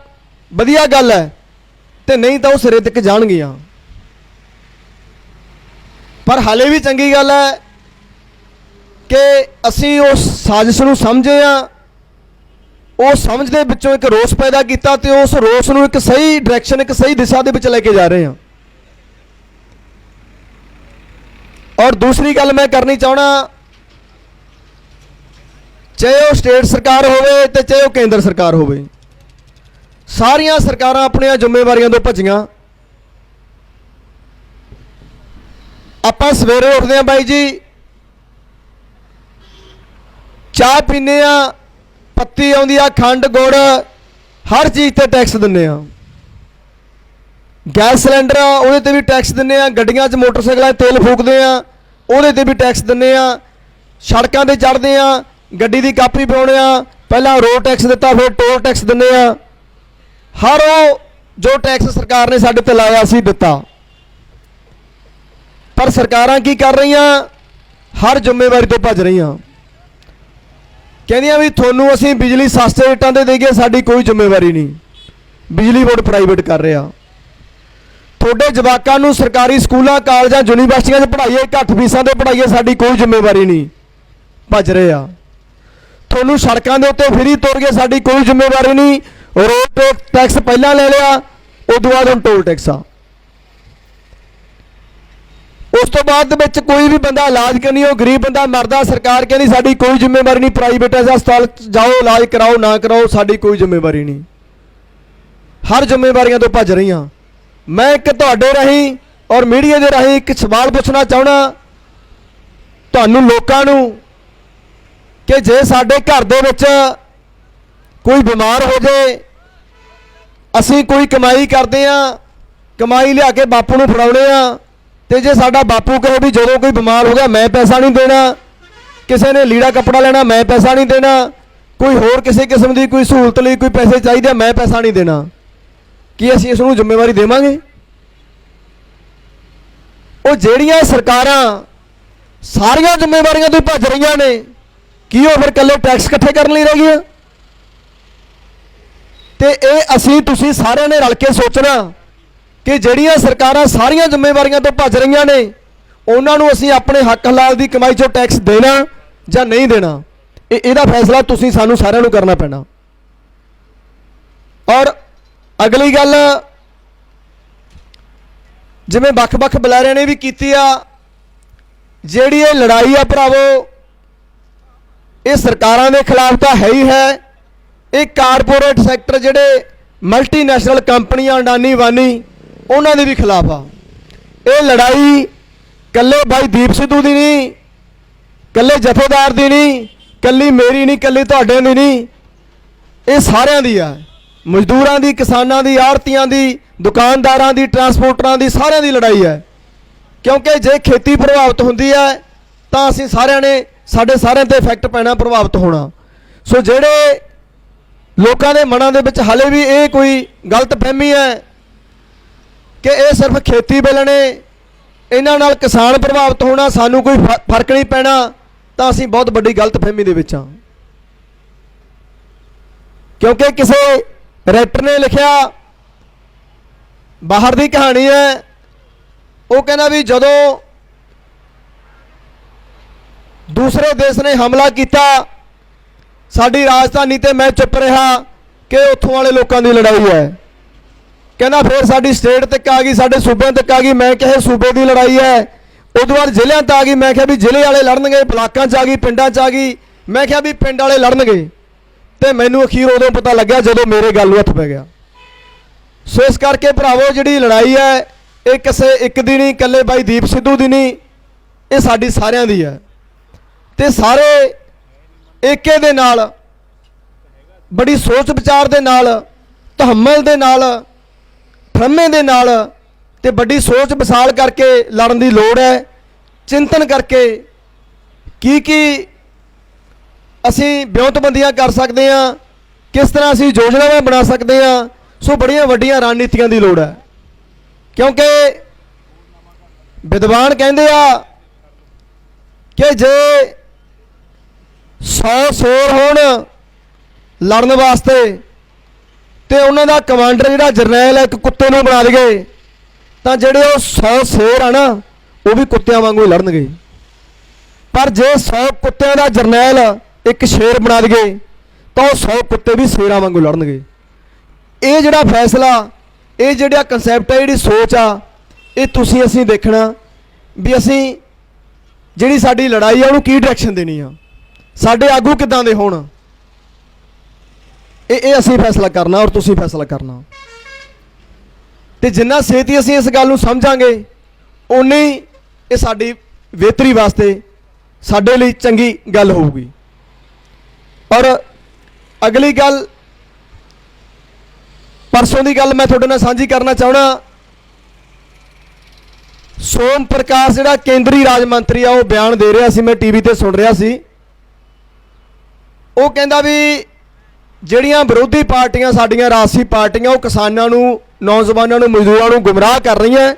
ਵਧੀਆ ਗੱਲ ਹੈ, ਤੇ ਨਹੀਂ ਤਾਂ ਉਹ ਸਿਰੇ ਤੱਕ ਜਾਣਗੀਆਂ। ਪਰ ਹਾਲੇ ਵੀ ਚੰਗੀ ਗੱਲ ਹੈ ਕਿ ਅਸੀਂ ਉਸ ਸਾਜ਼ਿਸ਼ ਨੂੰ ਸਮਝੇ ਆ, ਉਹ ਸਮਝ ਦੇ ਵਿੱਚੋਂ ਇੱਕ ਰੋਸ ਪੈਦਾ ਕੀਤਾ ਤੇ ਉਸ ਰੋਸ ਨੂੰ ਇੱਕ ਸਹੀ ਡਾਇਰੈਕਸ਼ਨ, ਇੱਕ ਸਹੀ ਦਿਸ਼ਾ ਦੇ ਵਿੱਚ ਲੈ ਕੇ ਜਾ ਰਹੇ ਹਾਂ। ਔਰ ਦੂਸਰੀ ਗੱਲ ਮੈਂ ਕਰਨੀ ਚਾਹਣਾ, ਚਾਹੇ ਉਹ ਸਟੇਟ ਸਰਕਾਰ ਹੋਵੇ ਤੇ ਚਾਹੇ ਉਹ ਕੇਂਦਰ ਸਰਕਾਰ ਹੋਵੇ, ਸਾਰੀਆਂ ਸਰਕਾਰਾਂ ਆਪਣੀਆਂ ਜ਼ਿੰਮੇਵਾਰੀਆਂ ਤੋਂ ਭੱਜੀਆਂ। ਆਪਾਂ ਸਵੇਰੇ ਉੱਠਦੇ ਆ ਬਾਈ ਜੀ, ਚਾਹ ਪੀਂਦੇ ਆ, ਪੱਤੀ ਆਉਂਦੀ ਆ, ਖੰਡ ਗੁੜ, ਹਰ ਚੀਜ਼ ਤੇ ਟੈਕਸ ਦਿੰਦੇ ਆ। ਗੈਸ ਸਿਲੰਡਰ ਆ ਉਹਦੇ ਤੇ ਵੀ ਟੈਕਸ ਦਿੰਦੇ ਆ, ਗੱਡੀਆਂ 'ਚ ਮੋਟਰਸਾਈਕਲਾਂ 'ਤੇ ਤੇਲ ਫੂਕਦੇ ਆ ਉਹਦੇ ਤੇ ਵੀ ਟੈਕਸ ਦਿੰਦੇ ਆ, ਸੜਕਾਂ ਤੇ ਚੜ੍ਹਦੇ ਆ, ਗੱਡੀ ਦੀ ਕਾਪੀ ਪਾਉਣੇ ਆ, ਪਹਿਲਾਂ ਰੋਡ ਟੈਕਸ ਦਿੱਤਾ, ਫਿਰ ਟੋਲ ਟੈਕਸ ਦਿੰਦੇ ਆ। ਹਰ ਉਹ ਜੋ ਟੈਕਸ ਸਰਕਾਰ ਨੇ ਸਾਡੇ ਤੇ ਲਾਇਆ ਸੀ ਦਿੱਤਾ। ਪਰ ਸਰਕਾਰਾਂ ਕੀ ਕਰ ਰਹੀਆਂ, ਹਰ ਜ਼ਿੰਮੇਵਾਰੀ ਤੋਂ ਭੱਜ ਰਹੀਆਂ। ਕਹਿੰਦੀਆਂ ਵੀ ਤੁਹਾਨੂੰ ਅਸੀਂ ਬਿਜਲੀ ਸਸਤੇ ਰੇਟਾਂ ਤੇ ਦੇਈਏ, ਸਾਡੀ ਕੋਈ ਜ਼ਿੰਮੇਵਾਰੀ ਨਹੀਂ, ਬਿਜਲੀ ਬੋਰਡ ਪ੍ਰਾਈਵੇਟ ਕਰ ਰਿਹਾ। ਤੁਹਾਡੇ ਜਵਾਕਾਂ ਨੂੰ ਸਰਕਾਰੀ ਸਕੂਲਾਂ, ਕਾਲਜਾਂ, ਯੂਨੀਵਰਸਿਟੀਆਂ 'ਚ ਪੜ੍ਹਾਈਏ, ਘੱਟ ਫੀਸਾਂ ਤੇ ਪੜ੍ਹਾਈਏ, ਸਾਡੀ ਕੋਈ ਜ਼ਿੰਮੇਵਾਰੀ ਨਹੀਂ, ਭੱਜ ਰਹੇ ਆ। ਤੁਹਾਨੂੰ ਸੜਕਾਂ ਦੇ ਉੱਤੇ ਫਰੀ ਤੋਰ ਕੇ, ਸਾਡੀ ਕੋਈ ਜ਼ਿੰਮੇਵਾਰੀ ਨਹੀਂ, ਰੋਡ ਟੈਕਸ ਪਹਿਲਾਂ ਲੈ ਲਿਆ, ਉਦੋਂ ਬਾਅਦ ਹੁਣ ਟੋਲ ਟੈਕਸ ਆ। ਉਸ ਤੋਂ ਬਾਅਦ ਦੇ ਵਿੱਚ ਕੋਈ ਵੀ ਬੰਦਾ ਇਲਾਜ ਕਰਨੀ, ਉਹ ਗਰੀਬ ਬੰਦਾ ਮਰਦਾ, ਸਰਕਾਰ ਕਹਿੰਦੀ ਸਾਡੀ ਕੋਈ ਜ਼ਿੰਮੇਵਾਰੀ ਨਹੀਂ, ਪ੍ਰਾਈਵੇਟ ਹਸਪਤਾਲ ਜਾਓ, ਇਲਾਜ ਕਰਾਓ, ਨਾ ਕਰਾਓ, ਸਾਡੀ ਕੋਈ ਜ਼ਿੰਮੇਵਾਰੀ ਨਹੀਂ। ਹਰ ਜ਼ਿੰਮੇਵਾਰੀਆਂ ਤੋਂ ਭੱਜ ਰਹੀਆਂ। ਮੈਂ ਇੱਕ ਤੁਹਾਡੇ ਰਾਹੀਂ ਔਰ ਮੀਡੀਆ ਦੇ ਰਾਹੀਂ ਇੱਕ ਸਵਾਲ ਪੁੱਛਣਾ ਚਾਹੁੰਦਾ ਤੁਹਾਨੂੰ ਲੋਕਾਂ ਨੂੰ ਕਿ ਜੇ ਸਾਡੇ ਘਰ ਦੇ ਵਿੱਚ ਕੋਈ ਬਿਮਾਰ ਹੋ ਜਾਏ, ਅਸੀਂ ਕੋਈ ਕਮਾਈ ਕਰਦੇ ਆ, ਕਮਾਈ ਲਿਆ ਕੇ ਬਾਪੂ ਨੂੰ ਫੜਾਉਣੇ ਆ, ਤੇ ਜੇ ਸਾਡਾ ਬਾਪੂ ਕਹੇ ਵੀ ਜਦੋਂ ਕੋਈ ਬਿਮਾਰ ਹੋ ਗਿਆ ਮੈਂ ਪੈਸਾ ਨਹੀਂ ਦੇਣਾ, ਕਿਸੇ ਨੇ ਲੀੜਾ ਕੱਪੜਾ ਲੈਣਾ मैं पैसा नहीं देना, कोई होर किसी किस्म की कोई सहूलत लिए कोई पैसे चाहिए मैं पैसा नहीं देना, कि असीं इस नूं जिम्मेवारी देवांगे? वो जिहड़ियां सरकारां सारियां जिम्मेवारियां तो भज रही ने, की वो फिर कल्ले टैक्स इकट्ठे करने लई रह गईयां? ते ये असीं तुसीं सारिਆਂ ने रल के सोचना कि जिहड़ियां सरकारां सारियां जिम्मेवारियां तो भज रही ने ਉਹਨਾਂ ਨੂੰ ਅਸੀਂ ਆਪਣੇ ਹੱਕ ਹਲਾਲ ਦੀ ਕਮਾਈ ਚੋਂ ਟੈਕਸ ਦੇਣਾ ਜਾਂ ਨਹੀਂ ਦੇਣਾ, ਇਹਦਾ ਫੈਸਲਾ ਤੁਸੀਂ ਸਾਨੂੰ ਸਾਰਿਆਂ ਨੂੰ ਕਰਨਾ ਪੈਣਾ। ਔਰ ਅਗਲੀ ਗੱਲ ਜਿਵੇਂ ਵੱਖ-ਵੱਖ ਬੁਲਾਰਿਆਂ ਨੇ ਵੀ ਕੀਤੀ ਆ, ਜਿਹੜੀ ਇਹ ਲੜਾਈ ਆ ਭਰਾਵੋ ਇਹ ਸਰਕਾਰਾਂ ਦੇ ਖਿਲਾਫ ਤਾਂ ਹੈ ਹੀ ਹੈ, ਇਹ ਕਾਰਪੋਰੇਟ ਸੈਕਟਰ ਜਿਹੜੇ ਮਲਟੀਨੈਸ਼ਨਲ ਕੰਪਨੀਆਂ ਅਡਾਨੀ ਵਾਨੀ ਉਹਨਾਂ ਦੇ ਵੀ ਖਿਲਾਫ ਆ। ਇਹ ਲੜਾਈ ਕੱਲੇ भाई दीप सिद्धू ਦੀ ਨਹੀਂ, ਕੱਲੇ ਜਥੇਦਾਰ ਦੀ ਨਹੀਂ, ਕੱਲੀ ਮੇਰੀ ਨਹੀਂ, ਕੱਲੀ ਤੁਹਾਡੇ ਦੀ ਨਹੀਂ, ਇਹ ਸਾਰਿਆਂ ਦੀ ਆ। ਮਜ਼ਦੂਰਾਂ ਦੀ, ਕਿਸਾਨਾਂ ਦੀ, ਆੜਤੀਆਂ ਦੀ, ਦੁਕਾਨਦਾਰਾਂ ਦੀ, ਟਰਾਂਸਪੋਰਟਰਾਂ ਦੀ, ਸਾਰਿਆਂ ਦੀ ਲੜਾਈ ਹੈ। ਕਿਉਂਕਿ ਜੇ ਖੇਤੀ ਪ੍ਰਭਾਵਿਤ ਹੁੰਦੀ ਹੈ ਤਾਂ ਅਸੀਂ ਸਾਰਿਆਂ ਨੇ, ਸਾਡੇ ਸਾਰਿਆਂ ਤੇ ਇਫੈਕਟ ਪੈਣਾ, ਪ੍ਰਭਾਵਿਤ ਹੋਣਾ। ਸੋ ਜਿਹੜੇ ਲੋਕਾਂ ਦੇ ਮਨਾਂ ਦੇ ਵਿੱਚ ਹਾਲੇ ਵੀ ਇਹ ਕੋਈ ਗਲਤ ਫਹਿਮੀ ਹੈ ਕਿ ਇਹ ਸਿਰਫ ਖੇਤੀ ਬਿੱਲ ਨੇ, ਇਹਨਾਂ ਨਾਲ ਕਿਸਾਨ ਪ੍ਰਭਾਵਿਤ ਹੋਣਾ, ਸਾਨੂੰ ਕੋਈ ਫਰਕ ਨਹੀਂ ਪੈਣਾ, ਤਾਂ ਅਸੀਂ ਬਹੁਤ ਵੱਡੀ ਗਲਤਫਹਿਮੀ ਦੇ ਵਿੱਚ ਹਾਂ। ਕਿਉਂਕਿ ਕਿਸੇ ਰਾਈਟਰ ਨੇ ਲਿਖਿਆ, ਬਾਹਰ ਦੀ ਕਹਾਣੀ ਹੈ, ਉਹ ਕਹਿੰਦਾ ਵੀ ਜਦੋਂ ਦੂਸਰੇ ਦੇਸ਼ ਨੇ ਹਮਲਾ ਕੀਤਾ ਸਾਡੀ ਰਾਜਧਾਨੀ ਤੇ ਮੈਂ ਚੁੱਪ ਰਿਹਾ ਕਿ ਉੱਥੋਂ ਵਾਲੇ ਲੋਕਾਂ ਦੀ ਲੜਾਈ ਹੈ। कहना फिर साडी स्टेट तक आ गई, साडे सूबे तक आ गई, मैं कहे सूबे की लड़ाई है। उदों बाद जिले तक आ गई, मैं क्या भी जिले वाले लड़नगे, ब्लाकों च आ गई, पिंडों च आ गई, मैं क्या भी पिंड वाले लड़नगे। तो मैनू अखीर उदों पता लग्या जदों मेरे गल नूं हत्थ पै गया। सो इस करके भरावो जिहड़ी लड़ाई है ये किसी एक दी नहीं, कल्ले भाई दीप सिद्धू दी नहीं, ये साडी सारियां दी है। ते सारे एके दे नाल, बड़ी सोच विचार दे नाल, तहम्मुल दे नाल, फ्रमे दे नाल ते बड़ी सोच विसाल करके लड़न की लोड़ है। चिंतन करके की असी ब्योंतबंदियां कर सकते हैं, किस तरह असी योजनावां बना सकते हैं। सो बड़ियां वड्डियां रणनीतियां की लोड़ है, क्योंकि विद्वान कहते आ कि जे 100 शेर होण लड़न वास्ते तो उन्हों का कमांडर जो जरनैल एक कुत्ते को बना देंगे, तो जोड़े 100 शेर आ ना वो भी कुत्तियां वांगू ही लड़नगे। पर जे 100 कुत्तियां का जरनैल एक शेर बना देंगे तो 100 कुत्ते भी शेरां वांगू लड़नगे। ये जोड़ा फैसला, ये जोड़ा कंसैप्ट है, जी सोच आ, ये तुसीं असीं देखना भी असीं जिहड़ी साडी लड़ाई है उहनूं की डायरैक्शन देनी आ, साडे आगू किदां दे होण, ये असीं फैसला करना और तुसीं फैसला करना। तो जिन्ना छेती असीं इस गल नूं समझांगे उन्नी ये साडी बेहतरी वास्ते साडे लई चंगी गल होऊगी। और अगली गल परसों की गल मैं तुहाडे नाल साझी करना चाहना। सोम प्रकाश जिहड़ा केंद्री राज मंत्री आ, वो बयान दे रहा सी, मैं टीवी ते सुन रहा सी। वो कहंदा भी ਜਿਹੜੀਆਂ ਵਿਰੋਧੀ ਪਾਰਟੀਆਂ ਸਾਡੀਆਂ ਰਾਜਸੀ ਪਾਰਟੀਆਂ ਉਹ ਕਿਸਾਨਾਂ ਨੂੰ, ਨੌਜਵਾਨਾਂ ਨੂੰ, ਮਜ਼ਦੂਰਾਂ ਨੂੰ ਗੁੰਮਰਾਹ ਕਰ ਰਹੀਆਂ,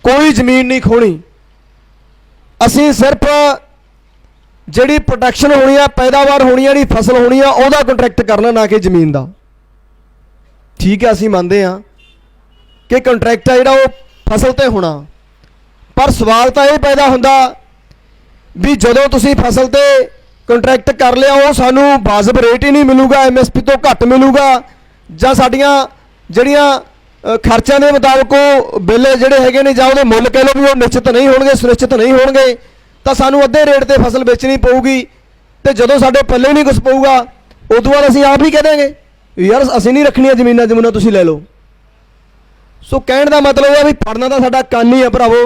ਕੋਈ ਜ਼ਮੀਨ ਨਹੀਂ ਖੋਣੀ, ਅਸੀਂ ਸਿਰਫ ਜਿਹੜੀ ਪ੍ਰੋਡਕਸ਼ਨ ਹੋਣੀ ਆ, ਪੈਦਾਵਾਰ ਹੋਣੀ ਆ, ਜਿਹੜੀ ਫਸਲ ਹੋਣੀ ਆ ਉਹਦਾ ਕੰਟਰੈਕਟ ਕਰਨਾ, ਨਾ ਕਿ ਜ਼ਮੀਨ ਦਾ। ਠੀਕ ਹੈ, ਅਸੀਂ ਮੰਨਦੇ ਹਾਂ ਕਿ ਕੰਟਰੈਕਟ ਆ ਜਿਹੜਾ ਉਹ ਫਸਲ ਤੇ ਹੋਣਾ, ਪਰ ਸਵਾਲ ਤਾਂ ਇਹ ਪੈਦਾ ਹੁੰਦਾ ਵੀ ਜਦੋਂ ਤੁਸੀਂ ਫਸਲ ਤੇ ਕੰਟਰੈਕਟ कर लिया वो सानू वाजिब रेट ही नहीं मिलूगा, MSP तो घट मिलूगा, जां साडियां जिहड़ियां खर्चों के मुताबिक बिल जिहड़े हैगे ने जां उहदे मुੱਲ कह लो भी वो निश्चित नहीं होणगे, सुनिश्चित नहीं होणगे, तो सानू अद्धे रेट ते फसल बेचनी पऊगी। तो जदों साडे पल्ले नहीं कुछ पऊगा उदों बाद असीं आप ही कह देंगे यार असीं नहीं रखणियां जमीनां जमूनां तुसीं लै लो। सो कहण दा मतलब है भी फड़ना तो साडा कंन ही है भरावो,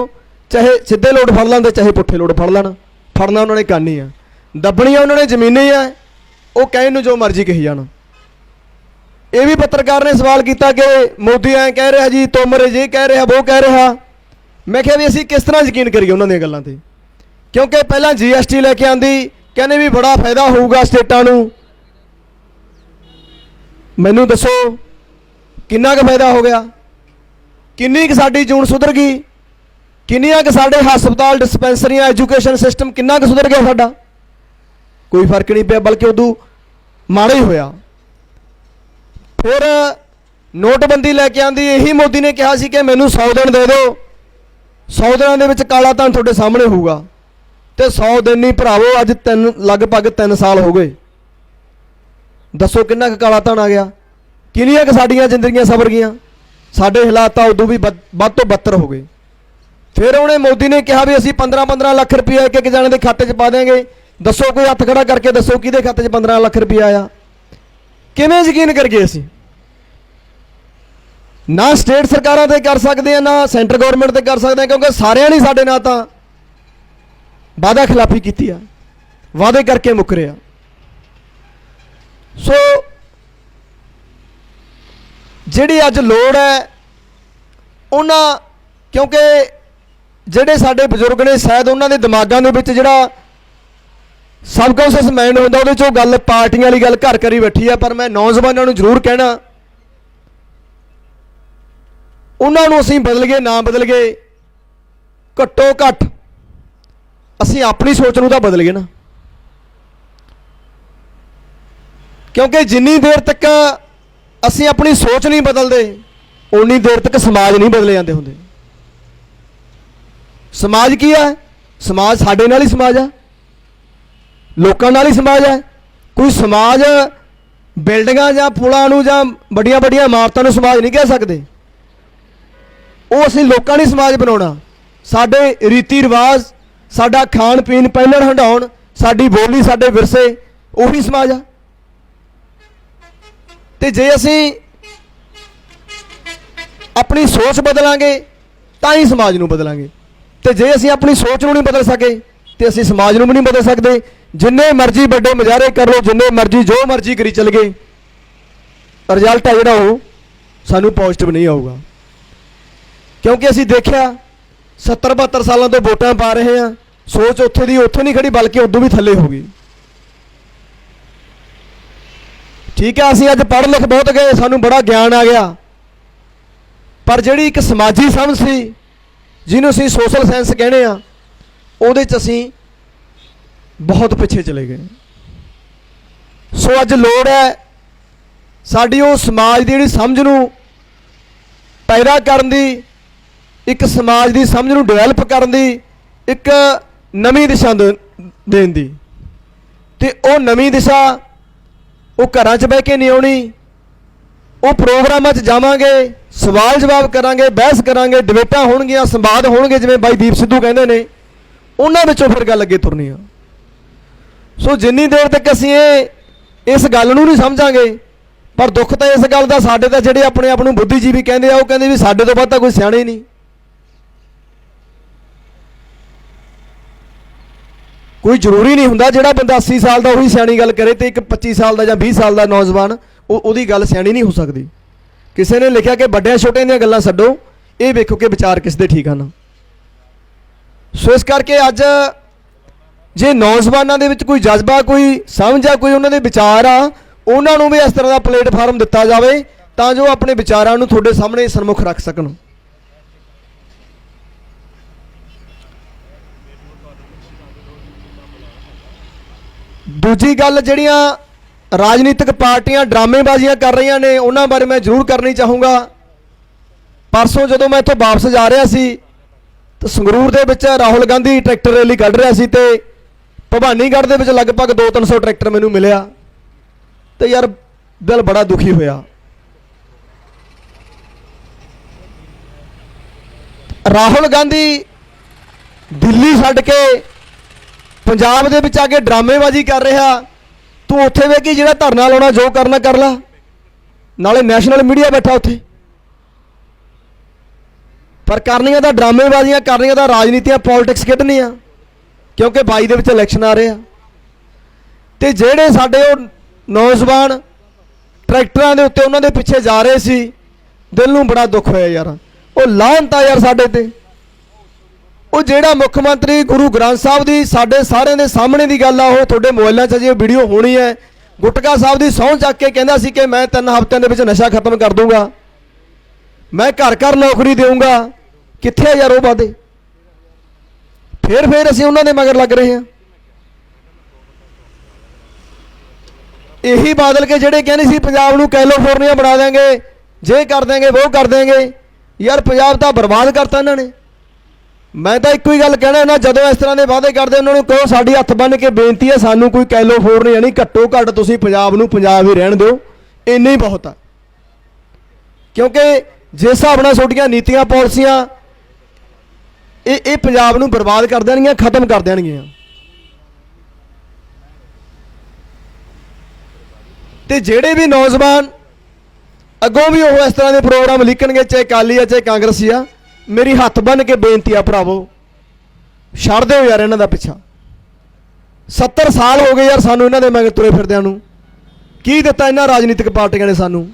चाहे सीधे लोड फड़ लैण चाहे पुट्ठे लोड फड़ लैण, फड़ना उन्होंने कंन ही है, दबणियां उन्होंने जमीनें ही है, वो कहण नूं जो मर्जी कही जाण। ये भी पत्रकार ने सवाल किया कि मोदी ऐ कह रहा जी, तोमर ये कह रहा, वो कह रहा। मैं क्या भी असीं किस तरह यकीन करिए उन्होंने गल्लां ते, क्योंकि पहला GST लेके आंदी, कहने भी बड़ा फायदा होगा स्टेटां नूं। मैनू दसो किन्ना क फायदा हो गया? किन्नी क साडी जून सुधर गई? किन्नियां क साडे हस्पताल, डिस्पैंसरियां, एजुकेशन सिस्टम किन्ना क सुधर गया साडा? कोई फर्क नहीं पिया, बल्कि उदू माड़ा ही होया। फिर नोटबंदी लैके आंदी, यही मोदी ने कहा सी कि मैनू 100 दिन दे दो, 100 दिनों के काला धन तुहाडे सामने होऊगा। तो 100 दिन नहीं भरावो, अज लगभग 3 साल हो गए। दसो किन्ना क काला धन आ गया? किन्नियां क साडियां जिंदगियां सवर गईयां? साडे हालात तो उदों भी बद तो बदतर हो गए। फिर उन्हें मोदी ने कहा भी असीं 15-15 लाख रुपया एक जाने के खाते च पा देंगे। दसो कोई हथ खड़ा करके दसो किहदे खाते च 15 लाख रुपया आया? किवें यकीन करके असीं? ना स्टेट सरकारां ते कर सकते हैं, ना सेंटर गौरमेंट ते कर सकते हैं, क्योंकि सारिਆਂ ने साडे नाल तां वादा खिलाफी की है, वादे करके मुकरे आ। सो जिहड़ी अज लोड़ है उन्हां, क्योंकि जिहड़े साडे बजुर्ग ने शायद उन्हां दे दिमागां दे विच जिहड़ा सबकॉन्शियस माइंड हुंदा उहदे चों गल पार्टियां वाली गल घर करी बैठी है। पर मैं नौजवानों नूं जरूर कहना, उन्होंने असीं बदल गए ना बदल गए, घट्टो घट असीं अपनी सोच नूं तां बदल गए ना। क्योंकि जिन्नी देर तक असीं अपनी सोच नहीं बदलते उन्नी देर तक समाज नहीं बदले जाते होंदे। समाज की है? समाज साडे नाल ही समाज है, लोकां नाल ही समाज है। कोई समाज बिल्डिंगां जां पुलां नूं जां बड़ियां बड़ियां इमारतां नूं समाज नहीं कह सकते। वो असीं लोकां ने समाज बनाउणा। साडे रीति रिवाज, साडा खाण पीण, पहनण हंडाउण, साडी बोली, साडे विरसे, उही समाज आ। ते जे असीं अपनी सोच बदलांगे तां ही समाज नूं बदलांगे, ते जे असीं अपनी सोच नूं नहीं बदल सके ते असीं समाज नूं भी नहीं बदल सकते। जिन्ने मर्जी बड़े मुजाहरे कर लो, जिन्ने मर्जी जो मर्जी करी चल गए, रिजल्ट है जिहड़ा वो सानूं पॉजिटिव नहीं आऊगा। क्योंकि असीं देखिया 70-72 सालों तो वोटां पा रहे हैं, सोच उत्थे दी उत्थे नहीं खड़ी बल्कि उदों भी थल्ले हो गई। ठीक है, असीं अज पढ़ लिख बहुत गए, सानूं बड़ा ज्ञान आ गया, पर जिहड़ी एक समाजी समझ सी जिन्हों असीं सोशल साइंस कहने आ, उहदे च असीं बहुत पिछे चले गए। सो अज लोड़ है साडी वो समाज दी जिहड़ी समझ नूं पैदा करन दी, एक समाज की समझ नूं डिवेलप करन दी, एक नवीं दिशा देण दी। ते वो नवीं दिशा वो घरां च बह के नहीं आउणी, वो प्रोग्रामां च जावांगे, सवाल जवाब करांगे, बहस करांगे, डिबेटां होणगीਆਂ, संवाद होणगे, जिवें बाई दीप सिद्धू कहंदे ने, उन्हां विचों फिर गल अगे तुरनी आ। सो जिन्नी देर तक असीं इस गल नूं नहीं समझांगे, पर दुख तो इस गल दा साडे तां जिहड़े अपने आप नूं बुद्धिजीवी कहंदे आ, वो कहंदे भी साडे तो वध तां कोई सियाणे ही नहीं। कोई जरूरी नहीं हुंदा जिहड़ा बंदा 80 साल का उही सियाणी गल करे, तो एक 25 साल का जां 20 साल का नौजवान उहदी गल सियाणी नहीं हो सकती। किसी ने लिखा कि बड़ियां छोटियां दीयां गल्लां छड्डो, ये वेखो कि विचार किस दे ठीक ਹਨ। सो इस करके अज जे नौजवानों दे विच कोई जज्बा, कोई समझ आ, कोई उन्हां दे विचार आ, उन्हां नूं भी इस तरह का प्लेटफार्म दिता जाए तां जो अपने विचारां नूं तुहाडे सामने सन्मुख रख सकण। दूजी गल जिहड़ियां राजनीतिक पार्टियां ड्रामेबाजियां कर रही ने, उन्हां बारे मैं जरूर करनी चाहूँगा। परसों जदों मैं इत्थों वापस जा रहा सी तो संगरूर दे विच राहुल गांधी ट्रैक्टर रैली कढ़ रहा सी, ते भवानीगढ़ दे विच लगभग 200-300 ट्रैक्टर मैनूं मिलिया, तो यार दिल बड़ा दुखी होया। राहुल गांधी दिल्ली छड्ड के पंजाब दे विच आके ड्रामेबाजी कर रहा, तू उत्थे वे कि जिहड़ा धरना लाउणा जो करना कर ला, नाले नैशनल मीडिया बैठा उत्थे। पर करनियां तां ड्रामेबाजियां, करनियां तां राजनीतियां, पॉलिटिक्स खेडनी आ, क्योंकि 22 दे विच इलैक्शन आ रहे आ। ते जिहड़े साडे वो नौजवान ट्रैक्टरां दे उत्ते उन्हां दे पिछे जा रहे सी, दिल नूं बड़ा दुख होया यार। वो लाहनत आ यार साडे ते, ਉਹ ਜਿਹੜਾ ਮੁੱਖ ਮੰਤਰੀ ਗੁਰੂ ਗ੍ਰੰਥ ਸਾਹਿਬ ਦੀ ਸਾਡੇ ਸਾਰਿਆਂ ਦੇ ਸਾਹਮਣੇ ਦੀ ਗੱਲ ਆ, ਉਹ ਤੁਹਾਡੇ ਮੋਬਾਈਲਾਂ 'ਚ ਅਜੇ ਵੀਡੀਓ ਹੋਣੀ ਹੈ। ਗੁਟਕਾ ਸਾਹਿਬ ਦੀ ਸਹੁੰ ਚੱਕ ਕੇ ਕਹਿੰਦਾ ਸੀ ਕਿ ਮੈਂ 3 ਹਫ਼ਤਿਆਂ ਦੇ ਵਿੱਚ ਨਸ਼ਾ ਖਤਮ ਕਰ ਦੂੰਗਾ, ਮੈਂ ਘਰ ਘਰ ਨੌਕਰੀ ਦੇਊਂਗਾ। ਕਿੱਥੇ ਯਾਰ ਉਹ ਵਾਅਦੇ? ਫਿਰ ਅਸੀਂ ਉਹਨਾਂ ਦੇ ਮਗਰ ਲੱਗ ਰਹੇ ਹਾਂ। ਇਹੀ ਬਾਦਲ ਕੇ ਜਿਹੜੇ ਕਹਿੰਦੇ ਸੀ ਪੰਜਾਬ ਨੂੰ ਕੈਲੀਫੋਰਨੀਆ ਬਣਾ ਦੇਂਗੇ, ਜੇ ਕਰ ਦੇਂਗੇ ਉਹ ਕਰ ਦੇਂਗੇ। ਯਾਰ ਪੰਜਾਬ ਤਾਂ ਬਰਬਾਦ ਕਰਤਾ ਇਹਨਾਂ ਨੇ। ਮੈਂ ਤਾਂ ਇੱਕੋ ਹੀ ਗੱਲ ਕਹਿਣਾ ਨਾ, ਜਦੋਂ ਇਸ ਤਰ੍ਹਾਂ ਦੇ ਵਾਅਦੇ ਕਰਦੇ ਉਹਨਾਂ ਨੂੰ ਕਹੋ ਸਾਡੀ ਹੱਥ ਬੰਨ੍ਹ ਕੇ ਬੇਨਤੀ ਹੈ, ਸਾਨੂੰ ਕੋਈ ਕੈਲੀਫੋਰਨੀਆ ਨਹੀਂ, ਘੱਟੋ ਘੱਟ ਤੁਸੀਂ ਪੰਜਾਬ ਨੂੰ ਪੰਜਾਬ ਹੀ ਰਹਿਣ ਦਿਓ, ਇੰਨਾ ਹੀ ਬਹੁਤ ਆ। ਕਿਉਂਕਿ ਜਿਸ ਹਿਸਾਬ ਨਾਲ ਤੁਹਾਡੀਆਂ ਨੀਤੀਆਂ ਪਾਲਿਸੀਆਂ ਇਹ ਪੰਜਾਬ ਨੂੰ ਬਰਬਾਦ ਕਰ ਦੇਣਗੀਆਂ, ਖਤਮ ਕਰ ਦੇਣਗੀਆਂ। ਤੇ ਜਿਹੜੇ ਵੀ ਨੌਜਵਾਨ ਅੱਗੋਂ ਵੀ ਉਹ ਇਸ ਤਰ੍ਹਾਂ ਦੇ ਪ੍ਰੋਗਰਾਮ ਲਿਖਣਗੇ, ਚਾਹੇ ਅਕਾਲੀ ਆ ਚਾਹੇ ਕਾਂਗਰਸੀ ਆ, ਮੇਰੀ ਹੱਥ ਬੰਨ੍ਹ ਕੇ ਬੇਨਤੀ ਆ ਭਰਾਵੋ, ਛੱਡ ਦਿਓ ਯਾਰ ਇਹਨਾਂ ਦਾ ਪਿੱਛਾ। 70 ਸਾਲ ਹੋ ਗਏ ਯਾਰ ਸਾਨੂੰ ਇਹਨਾਂ ਦੇ ਮਗਰ ਤੁਰੇ ਫਿਰਦਿਆਂ ਨੂੰ। ਕੀ ਦਿੱਤਾ ਇਹਨਾਂ ਰਾਜਨੀਤਿਕ ਪਾਰਟੀਆਂ ਨੇ ਸਾਨੂੰ?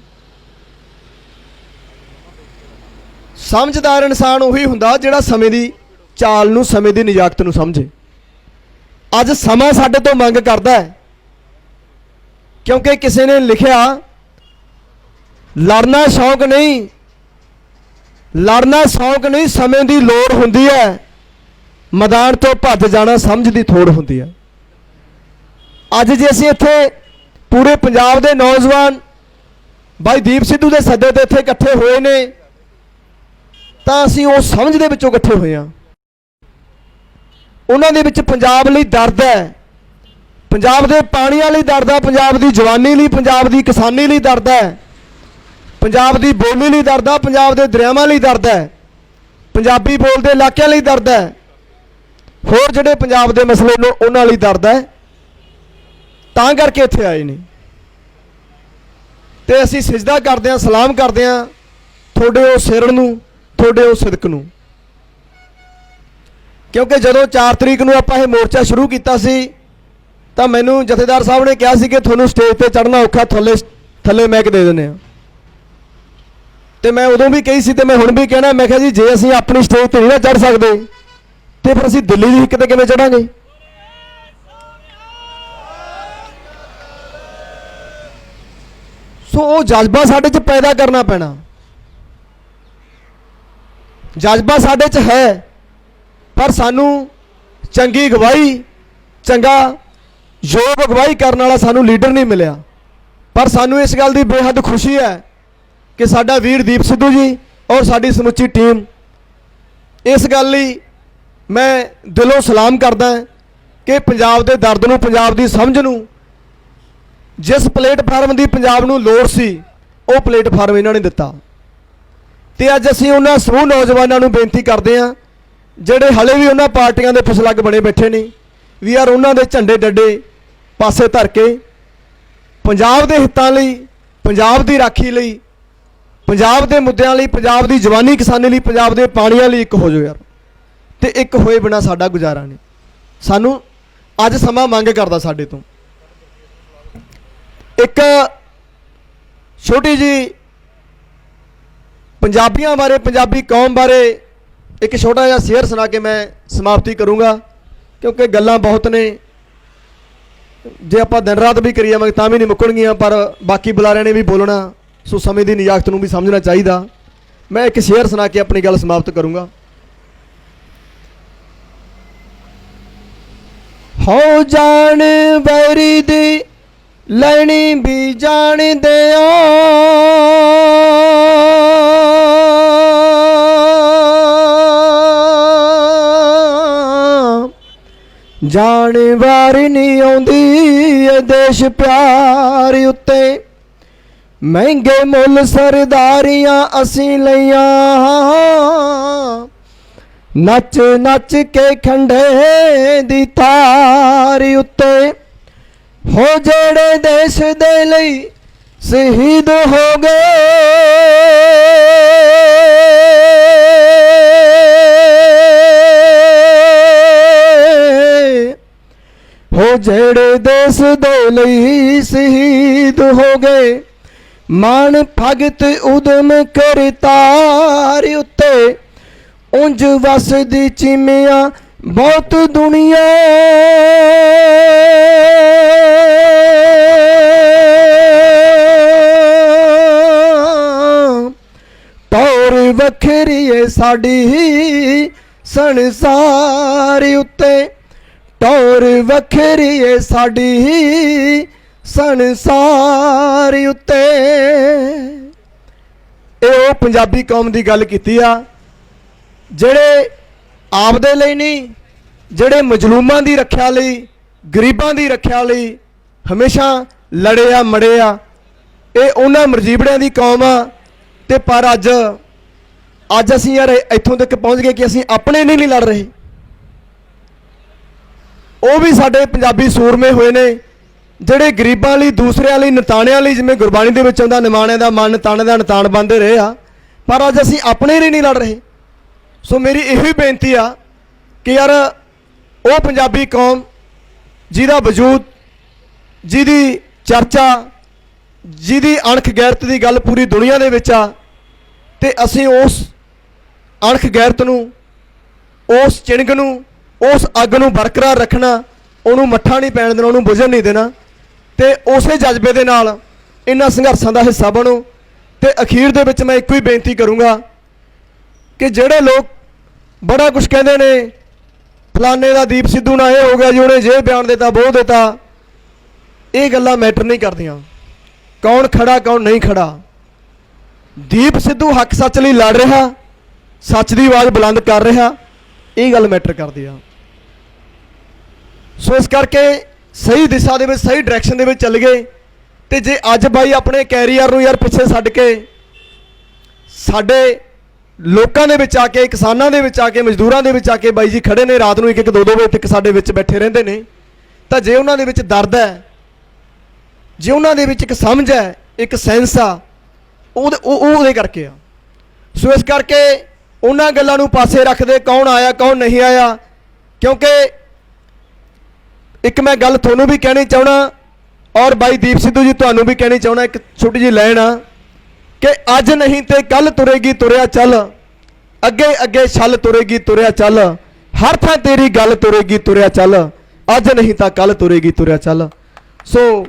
ਸਮਝਦਾਰ ਇਨਸਾਨ ਉਹੀ ਹੁੰਦਾ ਜਿਹੜਾ ਸਮੇਂ ਦੀ ਚਾਲ ਨੂੰ, ਸਮੇਂ ਦੀ ਨਿਜਾਕਤ ਨੂੰ ਸਮਝੇ। ਅੱਜ ਸਮਾਂ ਸਾਡੇ ਤੋਂ ਮੰਗ ਕਰਦਾ ਹੈ, ਕਿਉਂਕਿ ਕਿਸੇ ਨੇ ਲਿਖਿਆ ਲੜਨਾ ਸ਼ੌਂਕ ਨਹੀਂ, ਲੜਨਾ ਸ਼ੌਂਕ ਨਹੀਂ, ਸਮੇਂ ਦੀ ਲੋੜ ਹੁੰਦੀ ਹੈ, ਮੈਦਾਨ ਤੋਂ ਭੱਜ ਜਾਣਾ ਸਮਝ ਦੀ ਥੋੜ ਹੁੰਦੀ ਹੈ। ਅੱਜ ਜੇ ਅਸੀਂ ਇੱਥੇ ਪੂਰੇ ਪੰਜਾਬ ਦੇ ਨੌਜਵਾਨ ਬਾਈ ਦੀਪ ਸਿੱਧੂ ਦੇ ਸੱਦੇ ਤੇ ਇੱਥੇ ਇਕੱਠੇ ਹੋਏ ਨੇ, ਤਾਂ ਅਸੀਂ ਉਹ ਸਮਝ ਦੇ ਵਿੱਚੋਂ ਇਕੱਠੇ ਹੋਏ ਹਾਂ। ਉਹਨਾਂ ਦੇ ਵਿੱਚ ਪੰਜਾਬ ਲਈ ਦਰਦ ਹੈ, ਪੰਜਾਬ ਦੇ ਪਾਣੀਆਂ ਲਈ ਦਰਦ ਹੈ, ਪੰਜਾਬ ਦੀ ਜਵਾਨੀ ਲਈ, ਪੰਜਾਬ ਦੀ ਕਿਸਾਨੀ ਲਈ ਦਰਦ ਹੈ, ਪੰਜਾਬ ਦੀ ਬੋਲੀ ਲਈ ਦਰਦ ਹੈ, ਪੰਜਾਬ ਦੇ ਦਰਿਆਵਾਂ ਲਈ ਦਰਦ ਹੈ, ਪੰਜਾਬੀ ਬੋਲਦੇ ਇਲਾਕਿਆਂ ਲਈ ਦਰਦ ਹੈ, ਹੋਰ ਜਿਹੜੇ ਪੰਜਾਬ ਦੇ ਮਸਲੇ ਨੇ ਉਹਨਾਂ ਲਈ ਦਰਦ ਹੈ। ਤਾਂ ਕਰਕੇ ਇੱਥੇ ਆਏ ਨੇ। ਤੇ ਅਸੀਂ ਸਿਜਦਾ ਕਰਦੇ ਹਾਂ, ਸਲਾਮ ਕਰਦੇ ਹਾਂ ਤੁਹਾਡੇ ਉਹ ਸਿਰ ਨੂੰ, ਤੁਹਾਡੇ ਉਹ ਸਿਦਕ ਨੂੰ। ਕਿਉਂਕਿ ਜਦੋਂ 4 ਤਰੀਕ ਨੂੰ ਆਪਾਂ ਇਹ ਮੋਰਚਾ ਸ਼ੁਰੂ ਕੀਤਾ ਸੀ ਤਾਂ ਮੈਨੂੰ ਜਥੇਦਾਰ ਸਾਹਿਬ ਨੇ ਕਿਹਾ ਸੀ ਕਿ ਤੁਹਾਨੂੰ ਸਟੇਜ ਤੇ ਚੜ੍ਹਨਾ ਔਖਾ, ਥੱਲੇ ਮੈਕ ਦੇ ਦਿੰਦੇ ਹਾਂ। ਤੇ ਮੈਂ ਉਦੋਂ ਵੀ ਕਹੀ ਸੀ ਤੇ ਮੈਂ ਹੁਣ ਵੀ ਕਹਿਣਾ, ਮੈਂ ਕਿਹਾ ਜੀ ਜੇ ਅਸੀਂ ਆਪਣੀ ਸਟੇਜ ਤੇ ਨਹੀਂ ਨਾ ਚੜ੍ਹ ਸਕਦੇ ਤੇ ਫਿਰ ਅਸੀਂ ਦਿੱਲੀ ਦੀ ਹਿੱਕ ਤੇ ਕਿਵੇਂ ਚੜਾਂਗੇ? ਸੋ ਉਹ ਜਜ਼ਬਾ ਸਾਡੇ 'ਚ ਪੈਦਾ ਕਰਨਾ ਪੈਣਾ। ਜਜ਼ਬਾ ਸਾਡੇ 'ਚ ਹੈ, ਪਰ ਸਾਨੂੰ ਚੰਗੀ ਅਗਵਾਈ, ਚੰਗਾ ਯੋਗ ਅਗਵਾਈ ਕਰਨ ਵਾਲਾ ਸਾਨੂੰ ਲੀਡਰ ਨਹੀਂ ਮਿਲਿਆ। ਪਰ ਸਾਨੂੰ ਇਸ ਗੱਲ ਦੀ ਬੇਹੱਦ ਖੁਸ਼ੀ ਹੈ ਕਿ ਸਾਡਾ ਵੀਰ ਦੀਪ ਸਿੱਧੂ ਜੀ ਔਰ ਸਾਡੀ ਸਮੁੱਚੀ ਟੀਮ, ਇਸ ਗੱਲ ਲਈ ਮੈਂ ਦਿਲੋਂ ਸਲਾਮ ਕਰਦਾ ਕਿ ਪੰਜਾਬ ਦੇ ਦਰਦ ਨੂੰ, ਪੰਜਾਬ ਦੀ ਸਮਝ ਨੂੰ, ਜਿਸ ਪਲੇਟਫਾਰਮ ਦੀ ਪੰਜਾਬ ਨੂੰ ਲੋੜ ਸੀ ਉਹ ਪਲੇਟਫਾਰਮ ਇਹਨਾਂ ਨੇ ਦਿੱਤਾ। ਤੇ ਅੱਜ ਅਸੀਂ ਉਹਨਾਂ ਸਮੂਹ ਨੌਜਵਾਨਾਂ ਨੂੰ ਬੇਨਤੀ ਕਰਦੇ ਹਾਂ ਜਿਹੜੇ ਹਲੇ ਵੀ ਉਹਨਾਂ ਪਾਰਟੀਆਂ ਦੇ ਫਸਲੱਗ ਬਣੇ ਬੈਠੇ ਨੇ, ਵੀ ਯਾਰ ਉਹਨਾਂ ਦੇ ਝੰਡੇ ਡੱਡੇ ਪਾਸੇ ਧਰ ਕੇ ਪੰਜਾਬ ਦੇ ਹਿੱਤਾਂ ਲਈ, ਪੰਜਾਬ ਦੀ ਰਾਖੀ ਲਈ, ਪੰਜਾਬ ਦੇ ਮੁੱਦਿਆਂ ਲਈ, ਪੰਜਾਬ ਦੀ ਜਵਾਨੀ ਕਿਸਾਨੀ ਲਈ, ਪੰਜਾਬ ਦੇ ਪਾਣੀਆਂ ਲਈ ਇੱਕ ਹੋ ਜਾਓ ਯਾਰ। ਤੇ ਇੱਕ ਹੋਏ ਬਿਨਾਂ ਸਾਡਾ ਗੁਜ਼ਾਰਾ ਨਹੀਂ। ਸਾਨੂੰ ਅੱਜ ਸਮਾਂ ਮੰਗ ਕਰਦਾ ਸਾਡੇ ਤੋਂ। ਇੱਕ ਛੋਟੀ ਜੀ ਪੰਜਾਬੀਆਂ ਬਾਰੇ, ਪੰਜਾਬੀ ਕੌਮ ਬਾਰੇ ਇੱਕ ਛੋਟਾ ਜਿਹਾ ਸ਼ੇਅਰ ਸੁਣਾ ਕੇ ਮੈਂ ਸਮਾਪਤੀ ਕਰੂੰਗਾ, ਕਿਉਂਕਿ ਗੱਲਾਂ ਬਹੁਤ ਨੇ। ਜੇ ਆਪਾਂ ਦਿਨ ਰਾਤ ਵੀ ਕਰੀ ਜਾਵਾਂਗੇ ਤਾਂ ਵੀ ਨਹੀਂ ਮੁੱਕਣਗੀਆਂ, ਪਰ ਬਾਕੀ ਬੁਲਾਰਿਆਂ ਨੇ ਵੀ ਬੋਲਣਾ, ਸੋ ਸਮੇਂ ਦੀ ਨਿਜਾਕਤ ਨੂੰ ਵੀ ਸਮਝਣਾ ਚਾਹੀਦਾ। ਮੈਂ ਇੱਕ ਸ਼ੇਅਰ ਸੁਣਾ ਕੇ ਆਪਣੀ ਗੱਲ ਸਮਾਪਤ ਕਰੂੰਗਾ। ਹੋ ਜਾਣ ਵੈਰੀ ਦੀ ਲੈਣੀ ਵੀ ਜਾਣਦੇ ਓ, ਜਾਣ ਵਾਰੀ ਨਹੀਂ ਆਉਂਦੀ ਏ ਦੇਸ਼ ਪਿਆਰ ਉੱਤੇ, ਮਹਿੰਗੇ ਮੁੱਲ ਸਰਦਾਰੀਆਂ ਅਸੀਂ ਲਈਆਂ, ਨੱਚ ਨੱਚ ਕੇ ਖੰਡੇ ਦੀ ਤਾਰ ਉੱਤੇ। ਹੋ ਜਿਹੜੇ ਦੇਸ਼ ਦੇ ਲਈ ਸ਼ਹੀਦ ਹੋ ਗਏ, ਹੋ ਜਿਹੜੇ ਦੇਸ਼ ਦੇ ਲਈ ਸ਼ਹੀਦ ਹੋ ਗਏ, ਮਾਣ ਭਗਤ ਉਦਮ ਕਰਤਾਰ ਉੱਤੇ, ਉਂਝ ਵਸਦੀ ਚੀਮਿਆਂ ਬਹੁਤ ਦੁਨੀਆ ਟੌਰ ਵੱਖਰੀ ਏ ਸਾਡੀ ਸੰਸਾਰ ਉੱਤੇ ਟੌਰ ਵੱਖਰੀ ਏ ਸਾਡੀ ਸੰਸਾਰ ਉੱਤੇ। ਇਹ ਉਹ ਪੰਜਾਬੀ ਕੌਮ ਦੀ ਗੱਲ ਕੀਤੀ ਆ ਜਿਹੜੇ ਆਪਦੇ ਲਈ ਨਹੀਂ, ਜਿਹੜੇ ਮਜ਼ਲੂਮਾਂ ਦੀ ਰੱਖਿਆ ਲਈ, ਗਰੀਬਾਂ ਦੀ ਰੱਖਿਆ ਲਈ ਹਮੇਸ਼ਾ ਲੜੇ ਆ ਮੜੇ ਆ। ਇਹ ਉਹਨਾਂ ਮਰਜੀਬੜਿਆਂ ਦੀ ਕੌਮ ਆ। ਤੇ ਪਰ ਅੱਜ ਅਸੀਂ ਯਾਰ ਇੱਥੋਂ ਤੱਕ ਪਹੁੰਚ ਗਏ ਕਿ ਅਸੀਂ ਆਪਣੇ ਨਹੀਂ ਲੜ ਰਹੇ। ਉਹ ਵੀ ਸਾਡੇ ਪੰਜਾਬੀ ਸੂਰਮੇ ਹੋਏ ਨੇ ਜਿਹੜੇ ਗਰੀਬਾਂ ਲਈ, ਦੂਸਰਿਆਂ ਲਈ, ਨਤਾਣਿਆਂ ਲਈ, ਜਿਵੇਂ ਗੁਰਬਾਣੀ ਦੇ ਵਿੱਚ ਆਉਂਦਾ ਨਿਮਾਣਿਆਂ ਦਾ ਮਨ ਤਾਣੇ ਦਾ ਨਤਾਣ ਬਣਦੇ ਰਹੇ ਆ। ਪਰ ਅੱਜ ਅਸੀਂ ਆਪਣੇ ਲਈ ਨਹੀਂ ਲੜ ਰਹੇ। ਸੋ ਮੇਰੀ ਇਹੋ ਹੀ ਬੇਨਤੀ ਆ ਕਿ ਯਾਰ ਉਹ ਪੰਜਾਬੀ ਕੌਮ ਜਿਹਦਾ ਵਜੂਦ, ਜਿਹਦੀ ਚਰਚਾ, ਜਿਹਦੀ ਅਣਖ ਗੈਰਤ ਦੀ ਗੱਲ ਪੂਰੀ ਦੁਨੀਆ ਦੇ ਵਿੱਚ ਆ, ਤੇ ਅਸੀਂ ਉਸ ਅਣਖ ਗੈਰਤ ਨੂੰ, ਉਸ ਚਿਣਗ ਨੂੰ, ਉਸ ਅੱਗ ਨੂੰ ਬਰਕਰਾਰ ਰੱਖਣਾ, ਉਹਨੂੰ ਮੱਠਾ ਨਹੀਂ ਪੈਣ ਦੇਣਾ, ਉਹਨੂੰ ਬੁਝਣ ਨਹੀਂ ਦੇਣਾ। ਤੇ ਉਸੇ ਜਜ਼ਬੇ ਦੇ ਨਾਲ ਇਹਨਾਂ ਸੰਘਰਸ਼ਾਂ ਦਾ ਹਿੱਸਾ ਬਣੋ। ਤੇ ਅਖੀਰ ਦੇ ਵਿੱਚ ਮੈਂ ਇੱਕੋ ਹੀ ਬੇਨਤੀ ਕਰੂੰਗਾ ਕਿ ਜਿਹੜੇ ਲੋਕ ਬੜਾ ਕੁਝ ਕਹਿੰਦੇ ਨੇ, ਫਲਾਣੇ ਦਾ ਦੀਪ ਸਿੱਧੂ ਨਾਲ ਇਹ ਹੋ ਗਿਆ ਜੀ, ਉਹਨੇ ਜੇ ਬਿਆਨ ਦਿੱਤਾ ਬਹੁਤ ਦਿੱਤਾ, ਇਹ ਗੱਲਾਂ ਮੈਟਰ ਨਹੀਂ ਕਰਦੀਆਂ। ਕੌਣ ਖੜਾ ਕੌਣ ਨਹੀਂ ਖੜਾ, ਦੀਪ ਸਿੱਧੂ ਹੱਕ ਸੱਚ ਲਈ ਲੜ ਰਿਹਾ, ਸੱਚ ਦੀ ਆਵਾਜ਼ ਬੁਲੰਦ ਕਰ ਰਿਹਾ, ਇਹ ਗੱਲ ਮੈਟਰ ਕਰਦੀ ਆ। ਸੋ ਇਸ ਕਰਕੇ ਸਹੀ ਦਿਸ਼ਾ ਦੇ ਵਿੱਚ, ਸਹੀ ਡਾਇਰੈਕਸ਼ਨ ਦੇ ਵਿੱਚ ਚੱਲ ਗਏ। ਤੇ ਜੇ ਅੱਜ ਬਾਈ ਆਪਣੇ ਕੈਰੀਅਰ ਨੂੰ ਯਾਰ ਪਿੱਛੇ ਛੱਡ ਕੇ ਸਾਡੇ ਲੋਕਾਂ ਦੇ ਵਿੱਚ ਆ ਕੇ, ਕਿਸਾਨਾਂ ਦੇ ਵਿੱਚ ਆ ਕੇ, ਮਜ਼ਦੂਰਾਂ ਦੇ ਵਿੱਚ ਆ ਕੇ ਬਾਈ ਜੀ ਖੜੇ ਨੇ, ਰਾਤ ਨੂੰ 1-1 2-2 ਵਜੇ ਤੱਕ ਸਾਡੇ ਵਿੱਚ ਬੈਠੇ ਰਹਿੰਦੇ ਨੇ, ਤਾਂ ਜੇ ਉਹਨਾਂ ਦੇ ਵਿੱਚ ਦਰਦ ਹੈ, ਜੇ ਉਹਨਾਂ ਦੇ ਵਿੱਚ ਇੱਕ ਸਮਝ ਹੈ, ਇੱਕ ਸੈਂਸ ਆ, ਉਹਦੇ ਕਰਕੇ ਆ। ਸੋ ਇਸ ਕਰਕੇ ਉਹਨਾਂ ਗੱਲਾਂ ਨੂੰ ਪਾਸੇ ਰੱਖਦੇ ਕੌਣ ਆਇਆ ਕੌਣ ਨਹੀਂ ਆਇਆ। ਕਿਉਂਕਿ ਇੱਕ ਮੈਂ ਗੱਲ ਤੁਹਾਨੂੰ ਵੀ ਕਹਿਣੀ ਚਾਹਣਾ, ਔਰ ਬਾਈ ਦੀਪ ਸਿੱਧੂ ਜੀ ਤੁਹਾਨੂੰ ਵੀ ਕਹਿਣੀ ਚਾਹਣਾ, ਇੱਕ ਛੋਟੀ ਜਿਹੀ ਲਾਈਨ ਆ ਕਿ ਅੱਜ ਨਹੀਂ ਤੇ ਕੱਲ ਤੁਰੇਗੀ ਤੁਰਿਆ ਚੱਲ, ਅੱਗੇ ਅੱਗੇ ਛੱਲ ਤੁਰੇਗੀ ਤੁਰਿਆ ਚੱਲ, ਹਰ ਥਾਂ ਤੇਰੀ ਗੱਲ ਤੁਰੇਗੀ ਤੁਰਿਆ ਚੱਲ, ਅੱਜ ਨਹੀਂ ਤਾਂ ਕੱਲ ਤੁਰੇਗੀ ਤੁਰਿਆ ਚੱਲ। ਸੋ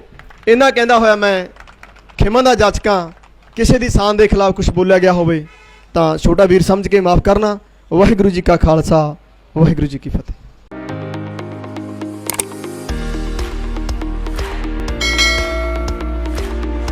ਇਹਨਾਂ ਕਹਿੰਦਾ ਹੋਇਆ ਮੈਂ ਖਿਮਾ ਦਾ ਜਾਚਕਾਂ, ਕਿਸੇ ਦੀ ਸ਼ਾਨ ਦੇ ਖਿਲਾਫ ਕੁਝ ਬੋਲਿਆ ਗਿਆ ਹੋਵੇ ਤਾਂ ਛੋਟਾ ਵੀਰ ਸਮਝ ਕੇ ਮਾਫ ਕਰਨਾ। ਵਾਹਿਗੁਰੂ ਜੀ ਕਾ ਖਾਲਸਾ, ਵਾਹਿਗੁਰੂ ਜੀ ਕੀ ਫਤਿਹ।